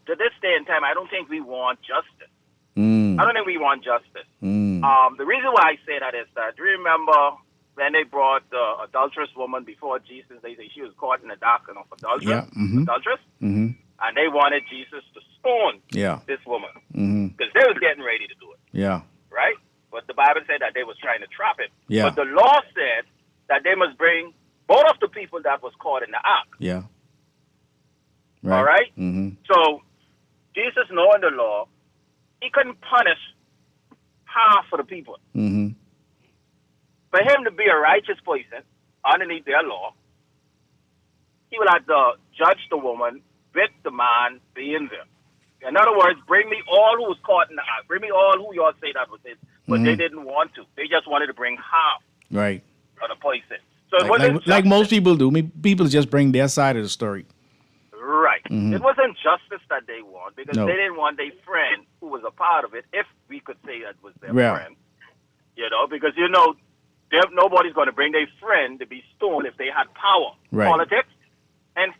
Speaker 17: this day and time, I don't think we want justice. I don't think we want justice. The reason why I say that is that, do you remember when they brought the adulterous woman before Jesus? They say she was caught in the dark of adulteress, and they wanted Jesus to stone this woman because they was getting ready to do it.
Speaker 3: Yeah.
Speaker 17: Right? But the Bible said that they was trying to trap him.
Speaker 3: Yeah.
Speaker 17: But the law said that they must bring both of the people that was caught in the ark.
Speaker 3: Yeah. Right.
Speaker 17: All right?
Speaker 3: Mm-hmm.
Speaker 17: So Jesus knowing the law, he couldn't punish half of the people.
Speaker 3: Mm-hmm.
Speaker 17: For him to be a righteous person underneath their law, he would have to judge the woman with the man being there. In other words, bring me all who was caught in the act. Bring me all who y'all say that was it. But they didn't want to. They just wanted to bring half
Speaker 3: Right.
Speaker 17: of the person. So it wasn't
Speaker 3: Like most people do. People just bring their side of the story.
Speaker 17: right.
Speaker 3: Mhm.
Speaker 17: It wasn't justice that they want because
Speaker 3: No.
Speaker 17: they didn't want their friend who was a part of it, if we could say that was their
Speaker 3: Yeah.
Speaker 17: friend. Because nobody's going to bring their friend to be stoned if they had power.
Speaker 3: Right.
Speaker 17: Politics, and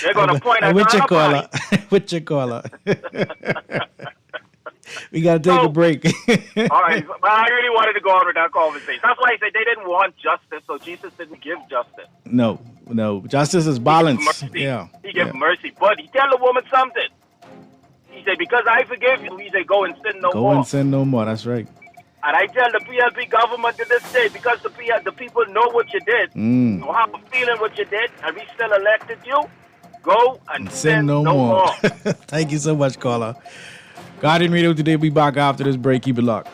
Speaker 17: they're going to point at
Speaker 3: With your
Speaker 17: another
Speaker 3: caller.
Speaker 17: party.
Speaker 3: With your caller. We got to take a break.
Speaker 17: All right, but I really wanted to go on with that conversation. That's why I said they didn't want justice, so Jesus didn't give justice.
Speaker 3: No. Justice is balance.
Speaker 17: Mercy.
Speaker 3: Yeah.
Speaker 17: He gave mercy, but he tell the woman something. He said, because I forgive you, he said, go and sin no
Speaker 3: Go
Speaker 17: more.
Speaker 3: and sin no more. That's right.
Speaker 17: And I tell the PLP government to this day, because the people know what you did, or have a feeling what you did, and we still elected you, go and
Speaker 3: Sin no more. Thank you so much, caller. Guardian Radio today. Be back after this break. Keep it locked.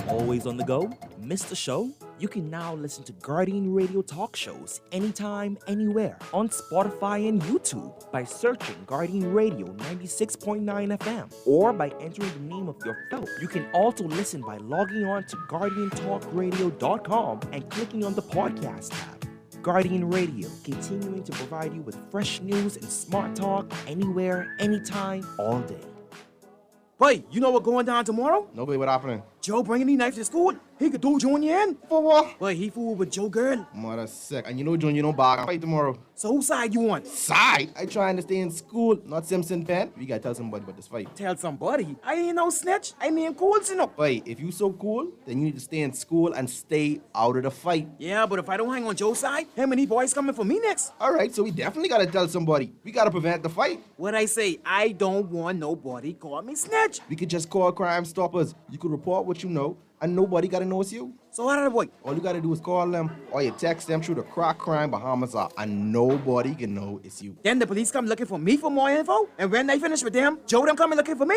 Speaker 4: Always on the go? Missed the show? You can now listen to Guardian Radio talk shows anytime, anywhere on Spotify and YouTube by searching Guardian Radio 96.9 FM or by entering the name of your phone. You can also listen by logging on to GuardianTalkRadio.com and clicking on the podcast tab. Guardian Radio, continuing to provide you with fresh news and smart talk anywhere, anytime, all day.
Speaker 18: Boy, you know what going down tomorrow?
Speaker 19: No, boy, what happening?
Speaker 18: Joe bringing these knives to school. He could do Junior in.
Speaker 19: For what?
Speaker 18: Boy, he fooled with Joe girl.
Speaker 19: Mother sick. And you know, Junior don't bag and fight tomorrow.
Speaker 18: So whose side you want?
Speaker 19: Side? I trying to stay in school, not Simpson Pen. We gotta tell somebody about this fight.
Speaker 18: Tell somebody? I ain't no snitch. I mean cool, you know.
Speaker 19: Boy, if you so cool, then you need to stay in school and stay out of the fight.
Speaker 18: Yeah, but if I don't hang on Joe's side, how many boys coming for me next?
Speaker 19: All right, so we definitely gotta tell somebody. We gotta prevent the fight.
Speaker 18: What I say, I don't want nobody call me snitch.
Speaker 19: We could just call Crime Stoppers. You could report what you know, and nobody gotta know it's you.
Speaker 18: So how did I boy?
Speaker 19: All you gotta do is call them, or you text them through the Crack Crime Bahamas app, and nobody can know it's you.
Speaker 18: Then the police come looking for me for more info, and when they finish with them, Joe them coming looking for me?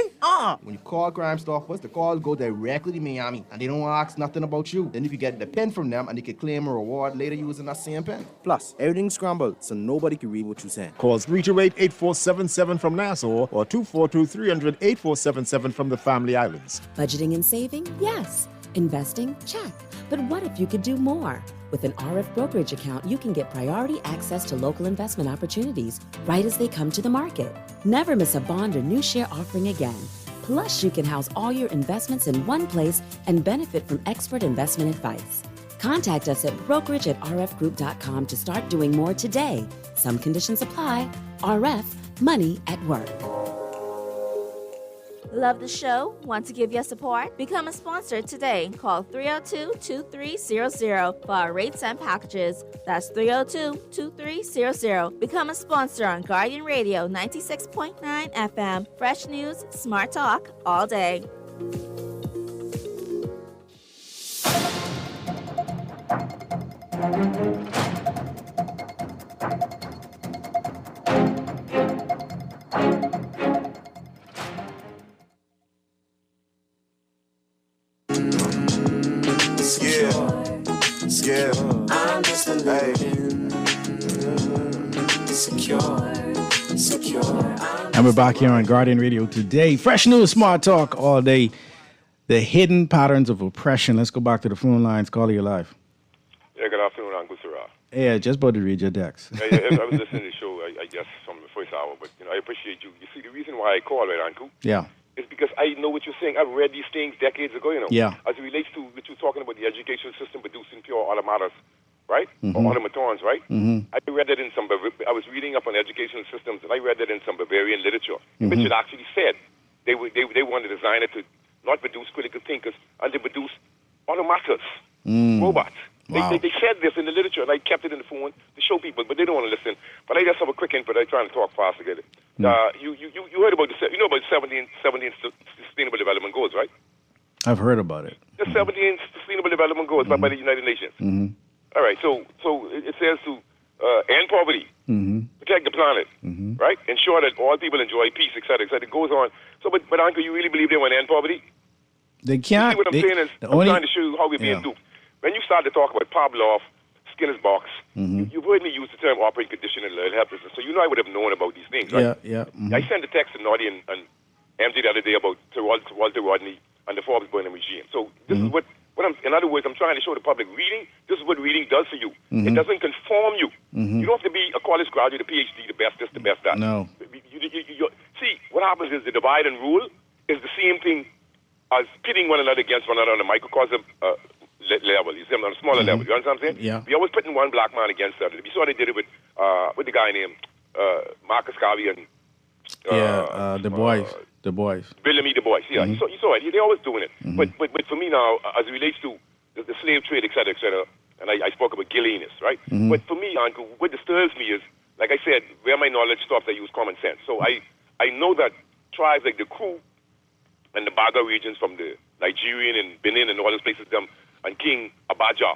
Speaker 19: When you call Crime Stoppers, the call go directly to Miami, and they don't ask nothing about you. Then you can get the pen from them, and they can claim a reward later using that same pen.
Speaker 20: Plus, everything's scrambled, so nobody can read what you're saying.
Speaker 21: Call 328-8477 from Nassau or 242-300-8477 from the Family Islands.
Speaker 12: Budgeting and saving? Yes. Investing? Check. But what if you could do more? With an RF brokerage account, you can get priority access to local investment opportunities right as they come to the market. Never miss a bond or new share offering again. Plus, you can house all your investments in one place and benefit from expert investment advice. Contact us at brokerage@rfgroup.com to start doing more today. Some conditions apply. RF, money at work.
Speaker 6: Love the show? Want to give your support? Become a sponsor today. Call 302-2300 for our rates and packages. That's 302-2300. Become a sponsor on Guardian Radio 96.9 FM. Fresh news, smart talk, all day.
Speaker 2: I'm just a living secure.
Speaker 3: And we're back here on Guardian Radio today. Fresh news, smart talk all day. The hidden patterns of oppression. Let's go back to the phone lines. Caller, you live.
Speaker 22: Yeah, good afternoon, Uncle Sarah.
Speaker 3: Yeah, just about to read your decks.
Speaker 22: I was listening to the show, I guess, from the first hour, but I appreciate you. You see, the reason why I call, right, Uncle?
Speaker 3: Yeah.
Speaker 22: It's because I know what you're saying. I've read these things decades ago,
Speaker 3: Yeah.
Speaker 22: As it relates to what you're talking about, the education system producing pure automatas, right?
Speaker 3: Mhm.
Speaker 22: Or automatons, right?
Speaker 3: Mm-hmm.
Speaker 22: I read that in I was reading up on educational systems, and I read that in some Bavarian literature,
Speaker 3: Mhm.
Speaker 22: which it actually said they want to design it to not produce critical thinkers, and to produce automatas, robots.
Speaker 3: Wow.
Speaker 22: They said this in the literature, and I kept it in the phone to show people, but they don't want to listen. But I just have a quick input. I'm trying to talk fast to get it. You heard about about 17 Sustainable Development Goals, right?
Speaker 3: I've heard about it.
Speaker 22: The 17 Sustainable Development Goals by the United Nations.
Speaker 3: Mm-hmm.
Speaker 22: All right, so it says to end poverty, protect the planet, right? Ensure that all people enjoy peace, etc., etc. It goes on. So, but Uncle, you really believe they want to end poverty?
Speaker 3: They can't.
Speaker 22: You see what I'm saying is, I'm trying to show you how we're being duped. When you start to talk about Pavlov, Skinner's box, you've heard me use the term operating condition and helplessness, so you know I would have known about these things, right?
Speaker 3: Yeah.
Speaker 22: I sent a text to Noddy and MJ the other day about Walter Rodney and the Forbes Burnham regime. So this is what I'm, in other words, I'm trying to show the public reading. This is what reading does for you. It doesn't conform you. You don't have to be a college graduate, a PhD, the best this, the best that.
Speaker 3: No.
Speaker 22: See, what happens is the divide and rule is the same thing as pitting one another against one another on a microcosm level. You see, on a smaller level. You understand what I'm saying?
Speaker 3: Yeah.
Speaker 22: We always putting one black man against the other. We saw they did it with the guy named Marcus Garvey and
Speaker 3: Du Bois.
Speaker 22: Bellamy Du Bois. Yeah, you saw it. They're always doing it. But for me now, as it relates to the slave trade, et cetera, and I spoke about Gillianis, right? But for me, Uncle, what disturbs me is, like I said, where my knowledge stops, I use common sense. So I know that tribes like the Kru and the Baga regions from the Nigerian and Benin and all those places, and King Abaja,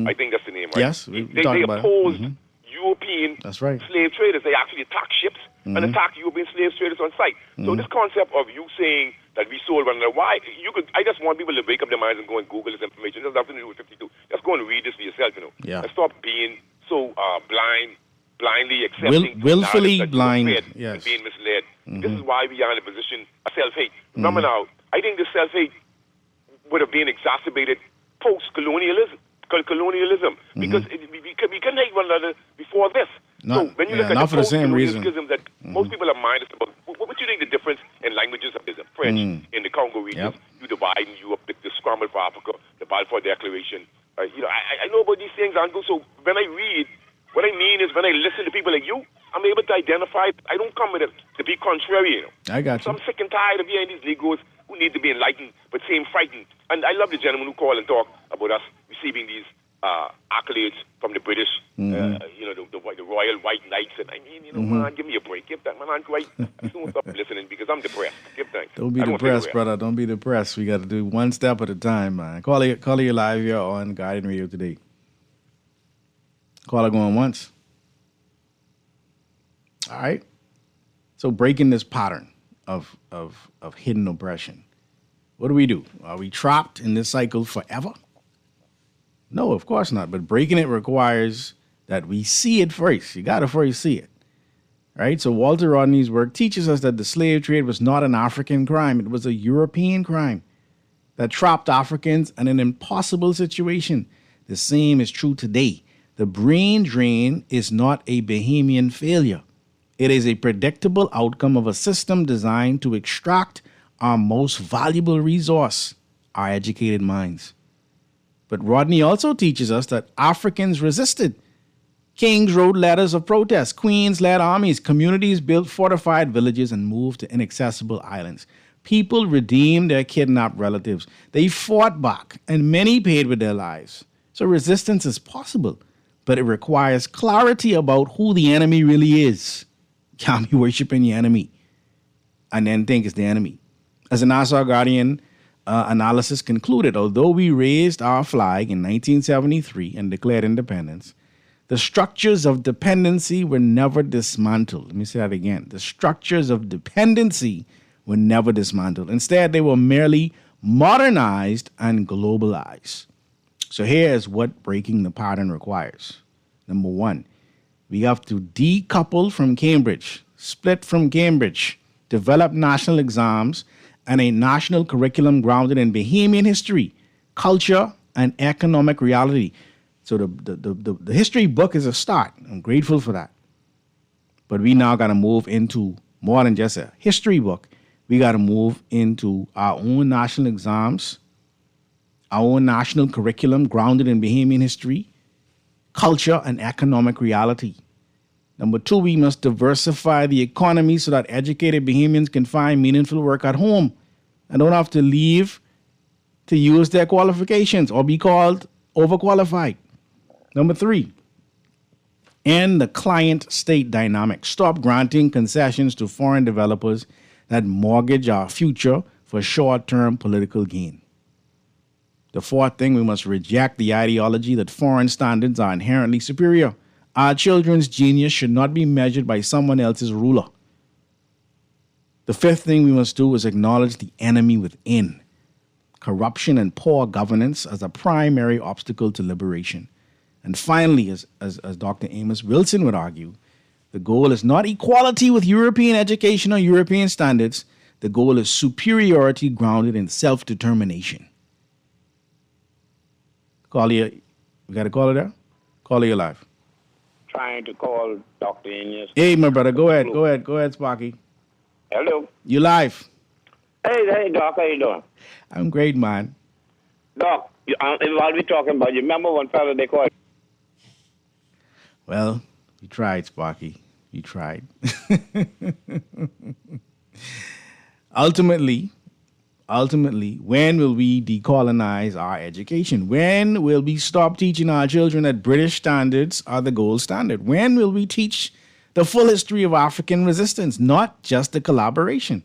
Speaker 22: I think that's the name, right?
Speaker 3: Yes,
Speaker 22: they opposed European slave traders. They actually attacked ships and attacked European slave traders on site. So this concept of you saying that we sold one another, I just want people to wake up their minds and go and Google this information. It has nothing to do with 52. Just go and read this for yourself,
Speaker 3: Yeah.
Speaker 22: And stop being so blindly accepting.
Speaker 3: Willfully
Speaker 22: that
Speaker 3: blind,
Speaker 22: you're
Speaker 3: yes.
Speaker 22: and being misled. This is why we are in a position of self-hate. Remember now, I think this self-hate would have been exacerbated post-colonialism. Because we couldn't hate one another before this. So when you look at
Speaker 3: not
Speaker 22: the
Speaker 3: for the same reason.
Speaker 22: post-colonialism that most people are mindless about, what would you think the difference in languages is? French in the Congo region, you divide in Europe, the scramble for Africa, the Balfour Declaration. I know about these things, Uncle. So when I read, what I mean is when I listen to people like you, I'm able to identify. I don't come with it to be contrary,
Speaker 3: I got you.
Speaker 22: So I'm sick and tired of hearing these Negroes who need to be enlightened but seem frightened. And I love the gentleman who call and talk about us receiving these accolades from the British, the Royal White Knights. And I mean, man, give me a break. Give that, man. I don't stop listening because I'm depressed. Give thanks.
Speaker 3: Don't be depressed, brother. Don't be depressed. We got to do one step at a time, man. Call you live here on Guardian Radio today. Caller going once. All right. So breaking this pattern of hidden oppression. What do? Are we trapped in this cycle forever? No, of course not. But breaking it requires that we see it first. You got to first see it. Right? So Walter Rodney's work teaches us that the slave trade was not an African crime. It was a European crime that trapped Africans in an impossible situation. The same is true today. The brain drain is not a Bahamian failure. It is a predictable outcome of a system designed to extract our most valuable resource, our educated minds. But Rodney also teaches us that Africans resisted. Kings wrote letters of protest. Queens led armies. Communities built fortified villages and moved to inaccessible islands. People redeemed their kidnapped relatives. They fought back, and many paid with their lives. So resistance is possible, but it requires clarity about who the enemy really is. Can't be worshiping the enemy and then think it's the enemy. As a Nassau Guardian analysis concluded, although we raised our flag in 1973 and declared independence, the structures of dependency were never dismantled. Let me say that again. The structures of dependency were never dismantled. Instead, they were merely modernized and globalized. So here's what breaking the pattern requires. Number one, we have to decouple from Cambridge, split from Cambridge, develop national exams and a national curriculum grounded in Bahamian history, culture, and economic reality. So the history book is a start. I'm grateful for that. But we now got to move into more than just a history book. We got to move into our own national exams, our own national curriculum grounded in Bahamian history, culture, and economic reality. Number two, we must diversify the economy so that educated Bahamians can find meaningful work at home and don't have to leave to use their qualifications or be called overqualified. Number three, end the client-state dynamic. Stop granting concessions to foreign developers that mortgage our future for short-term political gain. The fourth thing, we must reject the ideology that foreign standards are inherently superior. Our children's genius should not be measured by someone else's ruler. The fifth thing we must do is acknowledge the enemy within. Corruption and poor governance as a primary obstacle to liberation. And finally, as Dr. Amos Wilson would argue, the goal is not equality with European education or European standards. The goal is superiority grounded in self-determination. Caller, we got a caller there? Caller, you're live.
Speaker 5: Trying to call Dr. Amos.
Speaker 3: Hey, my brother, go ahead, Sparky.
Speaker 5: Hello.
Speaker 3: You live.
Speaker 5: Hey, Doc, how you doing?
Speaker 3: I'm great, man.
Speaker 5: Doc, while we talking about, you remember one fella they called?
Speaker 3: Well, you tried, Sparky. You tried. Ultimately, when will we decolonize our education? When will we stop teaching our children that British standards are the gold standard? When will we teach the full history of African resistance, not just the collaboration?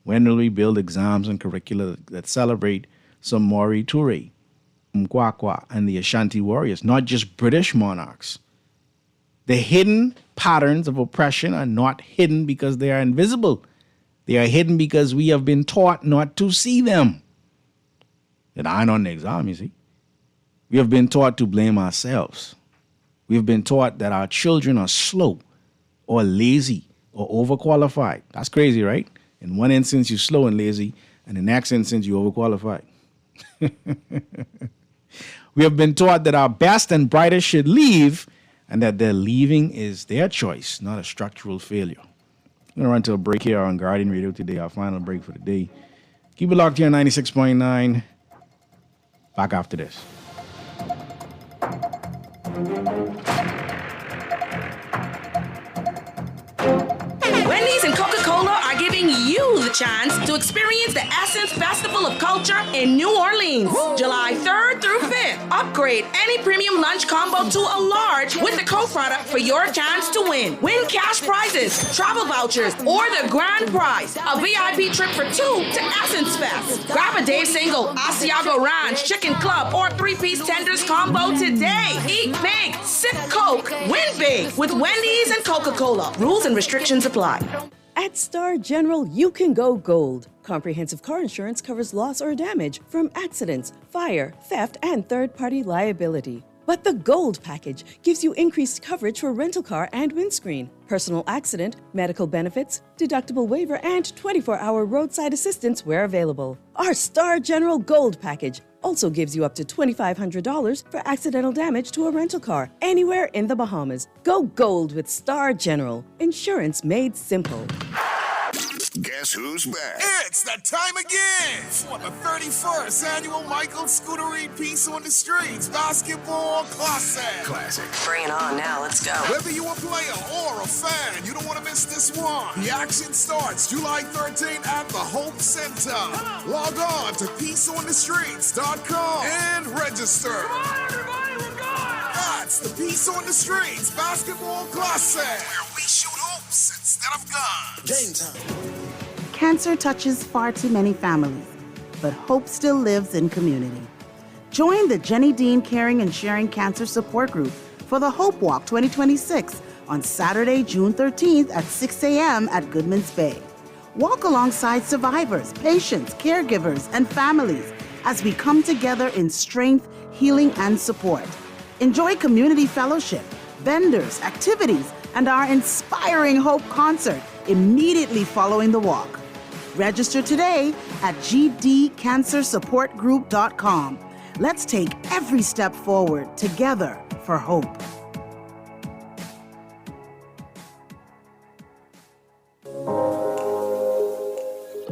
Speaker 3: When will we build exams and curricula that celebrate Samori Toure, Mkwawa, and the Ashanti warriors, not just British monarchs? The hidden patterns of oppression are not hidden because they are invisible. They are hidden because we have been taught not to see them. That aren't on the exam, you see. We have been taught to blame ourselves. We have been taught that our children are slow or lazy or overqualified. That's crazy, right? In one instance, you're slow and lazy, and in the next instance, you're overqualified. We have been taught that our best and brightest should leave, and that their leaving is their choice, not a structural failure. I'm going to run to a break here on Guardian Radio today, our final break for the day. Keep it locked here on 96.9. Back after this.
Speaker 7: Wendy's and Coca-Cola are giving you the chance to experience the Essence Festival of Culture in New Orleans, July 3rd through 5th. Upgrade any premium lunch combo to a large with the Coke product for your chance to win. Win cash prizes, travel vouchers, or the grand prize, a VIP trip for two to Essence Fest. Grab a day single, Asiago Ranch, Chicken Club, or 3-piece tenders combo today. Eat big, sip Coke, win big with Wendy's and Coca-Cola. Rules and restrictions apply.
Speaker 23: At Star General, you can go gold. Comprehensive car insurance covers loss or damage from accidents, fire, theft, and third-party liability. But the Gold package gives you increased coverage for rental car and windscreen, personal accident, medical benefits, deductible waiver, and 24-hour roadside assistance where available. Our Star General Gold package also gives you up to $2,500 for accidental damage to a rental car anywhere in the Bahamas. Go gold with Star General. Insurance made simple.
Speaker 24: Guess who's back?
Speaker 25: It's that time again for the 31st annual Michael Scudery Peace on the Streets Basketball Classic.
Speaker 26: Bring it on now, let's go.
Speaker 25: Whether you're a player or a fan, you don't want to miss this one. The action starts July 13th at the Hope Center. Log on to peaceonthestreets.com and register. Come on, everybody, we're going! That's the Peace on the Streets Basketball Classic, where we shoot hoops instead of guns. Game time.
Speaker 14: Cancer touches far too many families, but hope still lives in community. Join the Jenny Dean Caring and Sharing Cancer Support Group for the Hope Walk 2026 on Saturday, June 13th at 6 a.m. at Goodman's Bay. Walk alongside survivors, patients, caregivers, and families as we come together in strength, healing, and support. Enjoy community fellowship, vendors, activities, and our inspiring Hope concert immediately following the walk. Register today at gdcancersupportgroup.com. Let's take every step forward together for hope.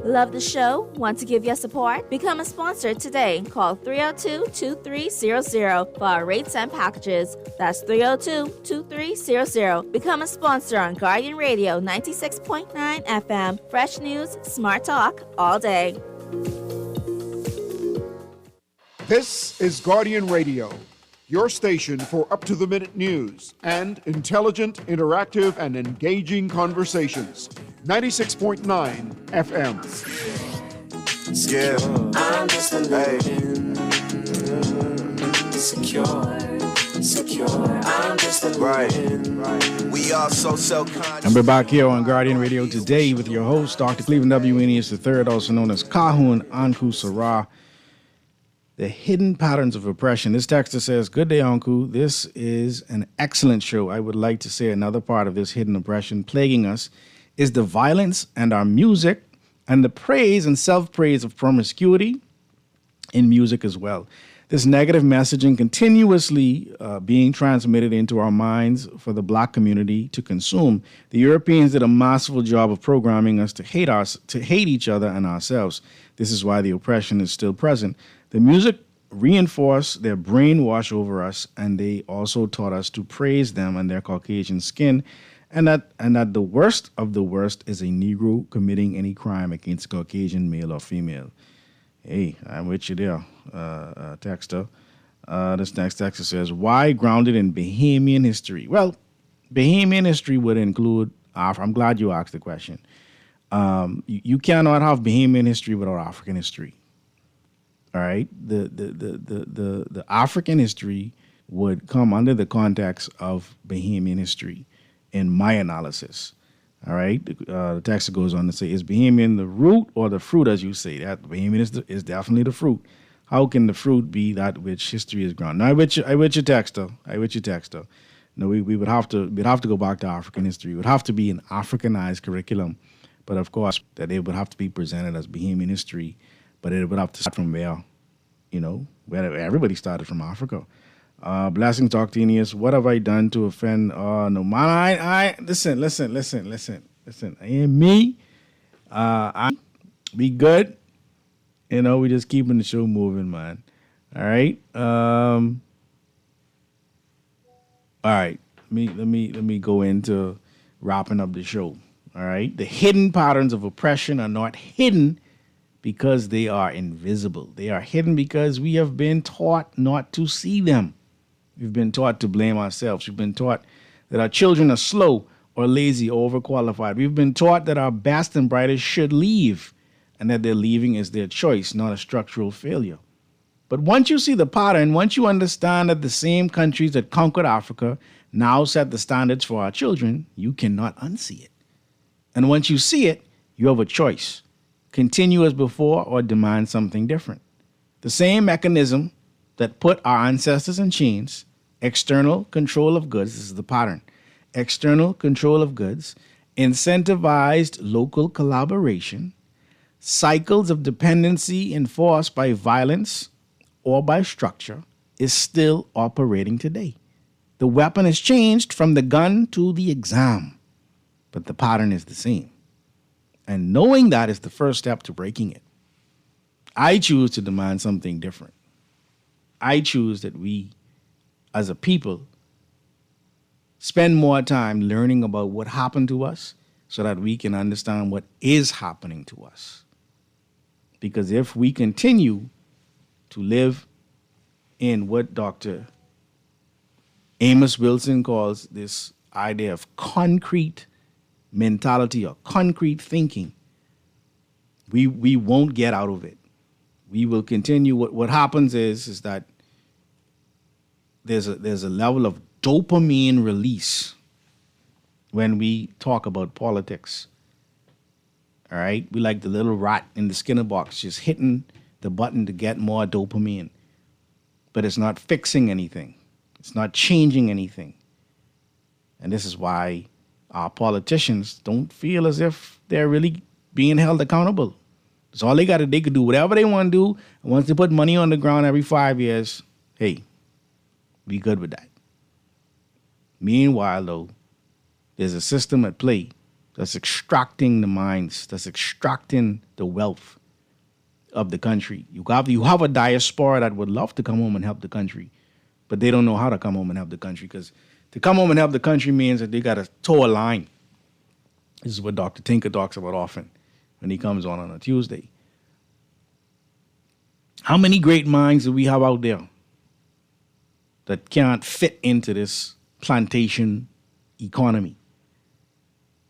Speaker 6: Love the show? Want to give your support? Become a sponsor today. Call 302-2300 for our rates and packages. That's 302-2300. Become a sponsor on Guardian Radio 96.9 FM. Fresh news, smart talk, all day.
Speaker 1: This is Guardian Radio, your station for up-to-the-minute news and intelligent, interactive, and engaging conversations. 96.9 FM.
Speaker 2: Skip. I'm just a living. secure. I'm just a right. We are so self-conscious.
Speaker 3: And we're back here on Guardian Radio today with your host, Dr. Cleveland W. Eneas III, also known as Kahun Anku Sarah. The hidden patterns of oppression. This texter says, "Good day, Anku. This is an excellent show. I would like to say another part of this hidden oppression plaguing us is the violence and our music and the praise and self-praise of promiscuity in music as well. This negative messaging continuously being transmitted into our minds for the black community to consume. The Europeans did a masterful job of programming us to hate each other and ourselves. This is why the oppression is still present. The music reinforced their brainwash over us, and they also taught us to praise them and their Caucasian skin, and that the worst of the worst is a Negro committing any crime against Caucasian male or female." Hey, I'm with you there, texter. This next texter says, "Why grounded in Bahamian history?" Well, Bahamian history would include, I'm glad you asked the question. You cannot have Bahamian history without African history. All right, the African history would come under the context of Bahamian history in my analysis. All right, the text goes on to say, "Is Bahamian the root or the fruit, as you say?" That Bahamian is definitely the fruit. How can the fruit be that which history is grounded? Now, I with you, texter. No, we would have to go back to African history. It would have to be an Africanized curriculum, but of course that it would have to be presented as Bahamian history. But it would have to start from where everybody started from Africa. Blessings, Dr. Eneas. What have I done to offend? No, man, I listen. I ain't me. I be good. We just keeping the show moving, man. All right. All right. Let me go into wrapping up the show. All right. The hidden patterns of oppression are not hidden because they are invisible. They are hidden because we have been taught not to see them. We've been taught to blame ourselves. We've been taught that our children are slow or lazy or overqualified. We've been taught that our best and brightest should leave and that their leaving is their choice, not a structural failure. But once you see the pattern, once you understand that the same countries that conquered Africa now set the standards for our children, you cannot unsee it. And once you see it, you have a choice. Continue as before or demand something different. The same mechanism that put our ancestors in chains, external control of goods, this is the pattern, external control of goods, incentivized local collaboration, cycles of dependency enforced by violence or by structure, is still operating today. The weapon has changed from the gun to the exam, but the pattern is the same. And knowing that is the first step to breaking it. I choose to demand something different. I choose that we, as a people, spend more time learning about what happened to us so that we can understand what is happening to us. Because if we continue to live in what Dr. Amos Wilson calls this idea of concrete mentality or concrete thinking, we won't get out of it. We will continue. What happens is that there's a level of dopamine release when we talk about politics. All right, we like the little rat in the Skinner box, just hitting the button to get more dopamine, but it's not fixing anything. It's not changing anything, and this is why our politicians don't feel as if they're really being held accountable. It's all they could do whatever they want to do. And once they put money on the ground every 5 years, hey, be good with that. Meanwhile, though, there's a system at play that's extracting the minds, that's extracting the wealth of the country. You have a diaspora that would love to come home and help the country, but they don't know how to come home and help the country, because to come home and help the country means that they got to toe a line. This is what Dr. Tinker talks about often when he comes on a Tuesday. How many great minds do we have out there that can't fit into this plantation economy?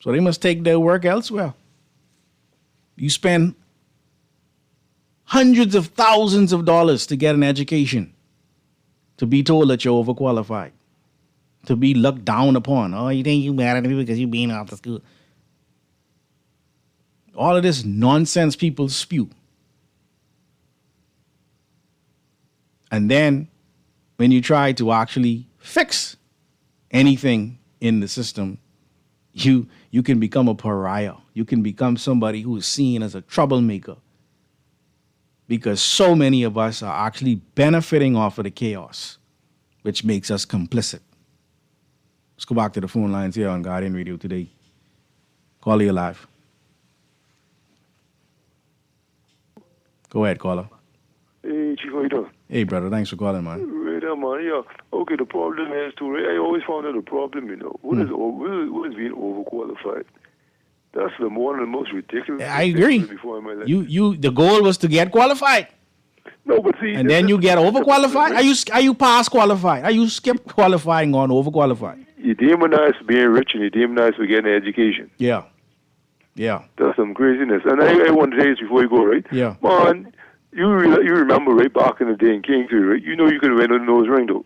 Speaker 3: So they must take their work elsewhere. You spend hundreds of thousands of dollars to get an education. to be told that you're overqualified, to be looked down upon. Oh, you think you better than me because you being out of school. All of this nonsense people spew. And then when you try to actually fix anything in the system, you can become a pariah. You can become somebody who is seen as a troublemaker, because so many of us are actually benefiting off of the chaos, which makes us complicit. Let's go back to the phone lines here on Guardian Radio today. Caller, you live. Go ahead, caller.
Speaker 8: Hey, Chief, how you doing?
Speaker 3: Hey, brother, thanks for calling, man.
Speaker 8: Right, man, yeah. Okay, the problem is, too, right? I always found out the problem, what is being overqualified? That's one of the most ridiculous.
Speaker 3: I agree. The goal was to get qualified.
Speaker 8: No, but see,
Speaker 3: and then you get overqualified. Are you past qualified? Are you skip qualifying on overqualified?
Speaker 8: You demonize being rich and you demonize for getting an education.
Speaker 3: Yeah.
Speaker 8: That's some craziness. And I want to say this before you go, right?
Speaker 3: Yeah.
Speaker 8: Man, you remember right back in the day in Kingsway, right? You know you could win a nose ring though.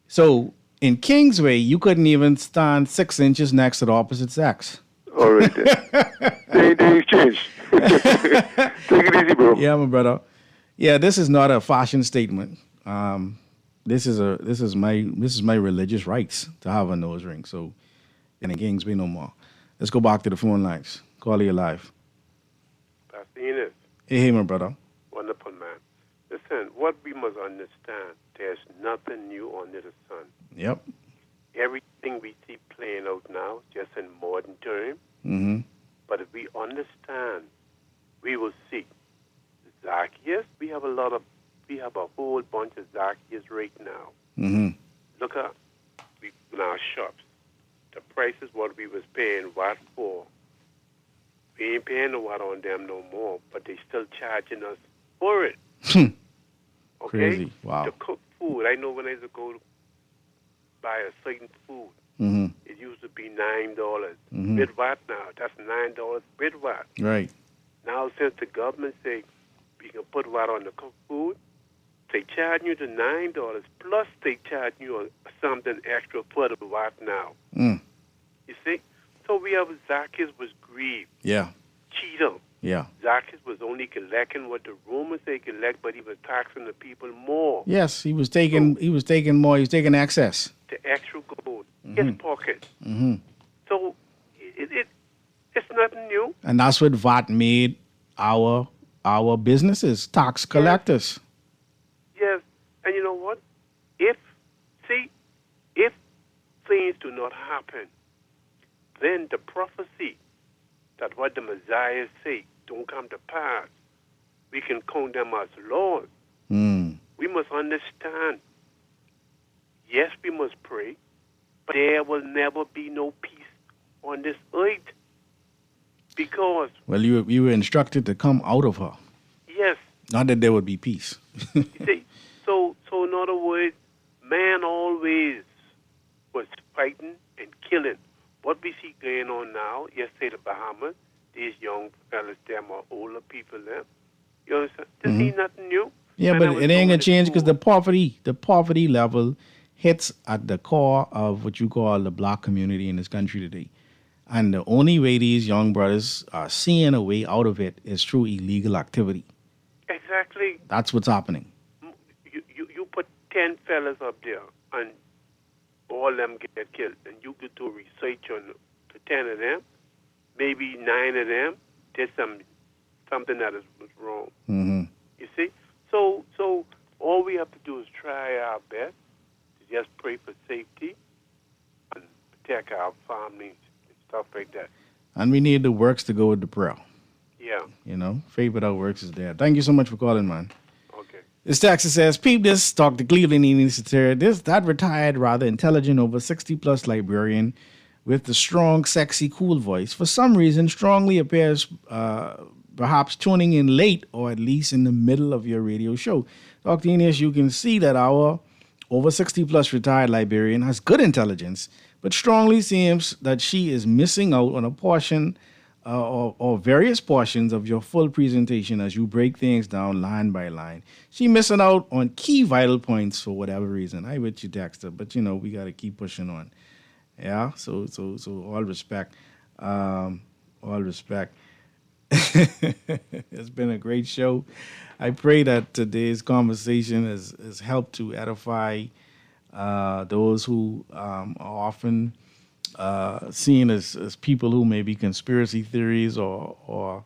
Speaker 3: So in Kingsway, you couldn't even stand 6 inches next to the opposite sex.
Speaker 8: All right, then. they exchange. Take it easy, bro.
Speaker 3: Yeah, my brother. Yeah, this is not a fashion statement. This is my religious rights to have a nose ring. So, in the Kingsway no more. Let's go back to the phone lines. Call you live.
Speaker 9: Pastor Enos.
Speaker 3: Hey, my brother.
Speaker 9: Wonderful man. Listen, what we must understand, there's nothing new under the sun.
Speaker 3: Yep.
Speaker 9: Everything we see playing out now, just in modern terms.
Speaker 3: Mm-hmm.
Speaker 9: But if we understand, we will see. Zacchaeus, we have a whole bunch of Zacchaeus right now.
Speaker 3: Mm-hmm.
Speaker 9: Look at in our shops. The prices what we was paying what for. We ain't paying the what on them no more, but they still charging us for it. Okay?
Speaker 3: Crazy. Wow.
Speaker 9: To cook food. I know when I used to go to buy a certain food, it used to be $9. With what now? That's $9 with what?
Speaker 3: Right.
Speaker 9: Now since the government say we can put what on the cooked food, they charge you the $9 plus they charge you something extra for the what now. You see? So we have Zacchaeus was grieved.
Speaker 3: Yeah.
Speaker 9: Cheater.
Speaker 3: Yeah.
Speaker 9: Zacchaeus was only collecting what the Romans say collect, but he was taxing the people more.
Speaker 3: Yes, he was taking more. He was taking excess.
Speaker 9: The extra gold. His pocket.
Speaker 3: Mm-hmm.
Speaker 9: So it's nothing new.
Speaker 3: And that's what VAT made our businesses, tax collectors.
Speaker 9: Yes. And you know what? If things do not happen, then the prophecy that what the Messiah say don't come to pass, we can count them as Lord. We must understand. Yes, we must pray, but there will never be no peace on this earth. Because...
Speaker 3: Well, you were instructed to come out of her.
Speaker 9: Yes.
Speaker 3: Not that there would be peace.
Speaker 9: You see, so in other words, man always was fighting and killing. What we see going on now, yesterday the Bahamas, these young fellas, them are older people, them. You understand? This ain't nothing new.
Speaker 3: Yeah, but it ain't gonna change because the poverty level hits at the core of what you call the black community in this country today. And the only way these young brothers are seeing a way out of it is through illegal activity.
Speaker 9: Exactly.
Speaker 3: That's what's happening.
Speaker 9: You put 10 fellas up there and all them get killed, and you could do research on the 10 of them, maybe 9 of them did something that was wrong.
Speaker 3: Mm-hmm.
Speaker 9: You see? So all we have to do is try our best to just pray for safety and protect our families and stuff like that.
Speaker 3: And we need the works to go with the prayer.
Speaker 9: Yeah.
Speaker 3: You know, faith without works is dead. Thank you so much for calling, man.
Speaker 9: Okay.
Speaker 3: This Texas says, peep this, Dr. Cleveland Institute. That retired, rather intelligent, over 60-plus librarian with the strong, sexy, cool voice, for some reason, strongly appears perhaps tuning in late or at least in the middle of your radio show. Dr. Enos, you can see that our over 60-plus retired librarian has good intelligence, but strongly seems that she is missing out on a portion or various portions of your full presentation as you break things down line by line. She missing out on key vital points for whatever reason. I with you, Dexter, but we got to keep pushing on. Yeah, so all respect. All respect. It's been a great show. I pray that today's conversation has helped to edify those who are often seen as people who may be conspiracy theories or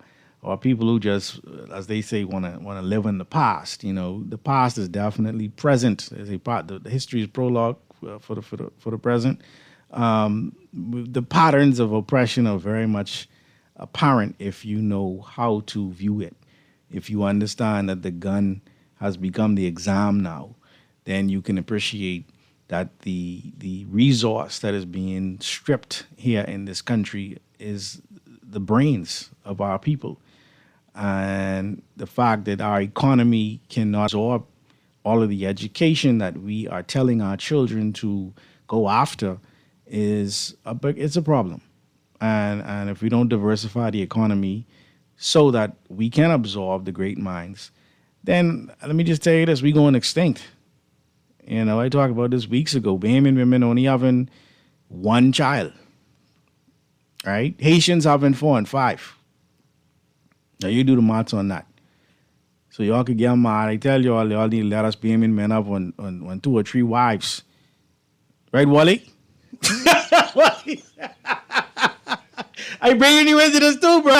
Speaker 3: people who just, as they say, want to live in the past. The past is definitely present as a part. The history is prologue for the present. The patterns of oppression are very much apparent if you know how to view it. If you understand that the gun has become the exam now, then you can appreciate that the resource that is being stripped here in this country is the brains of our people. And the fact that our economy cannot absorb all of the education that we are telling our children to go after it's a problem. And if we don't diversify the economy so that we can absorb the great minds, then let me just tell you this, we're going extinct. I talked about this weeks ago. Bahamian women only having one child, right? Haitians having 4 and 5. Now you do the maths on that. So y'all could get mad. I tell y'all need to let us Bahamian men have on 2 or 3 wives. Right, Wally? I bringing you into this too, bro.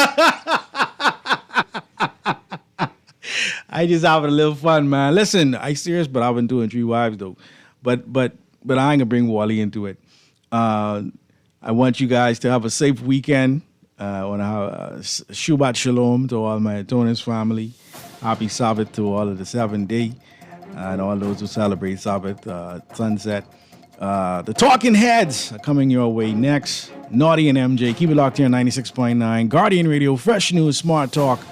Speaker 3: I just having a little fun, man. Listen, I serious, but I've been doing 3 wives though. But I ain't gonna bring Wally into it. I want you guys to have a safe weekend. I want to have Shabbat Shalom to all my Atonis family. Happy Sabbath to all of the 7th day and all those who celebrate Sabbath, sunset. The Talking Heads are coming your way next. Naughty and MJ. Keep it locked here on 96.9. Guardian Radio, fresh news, smart talk.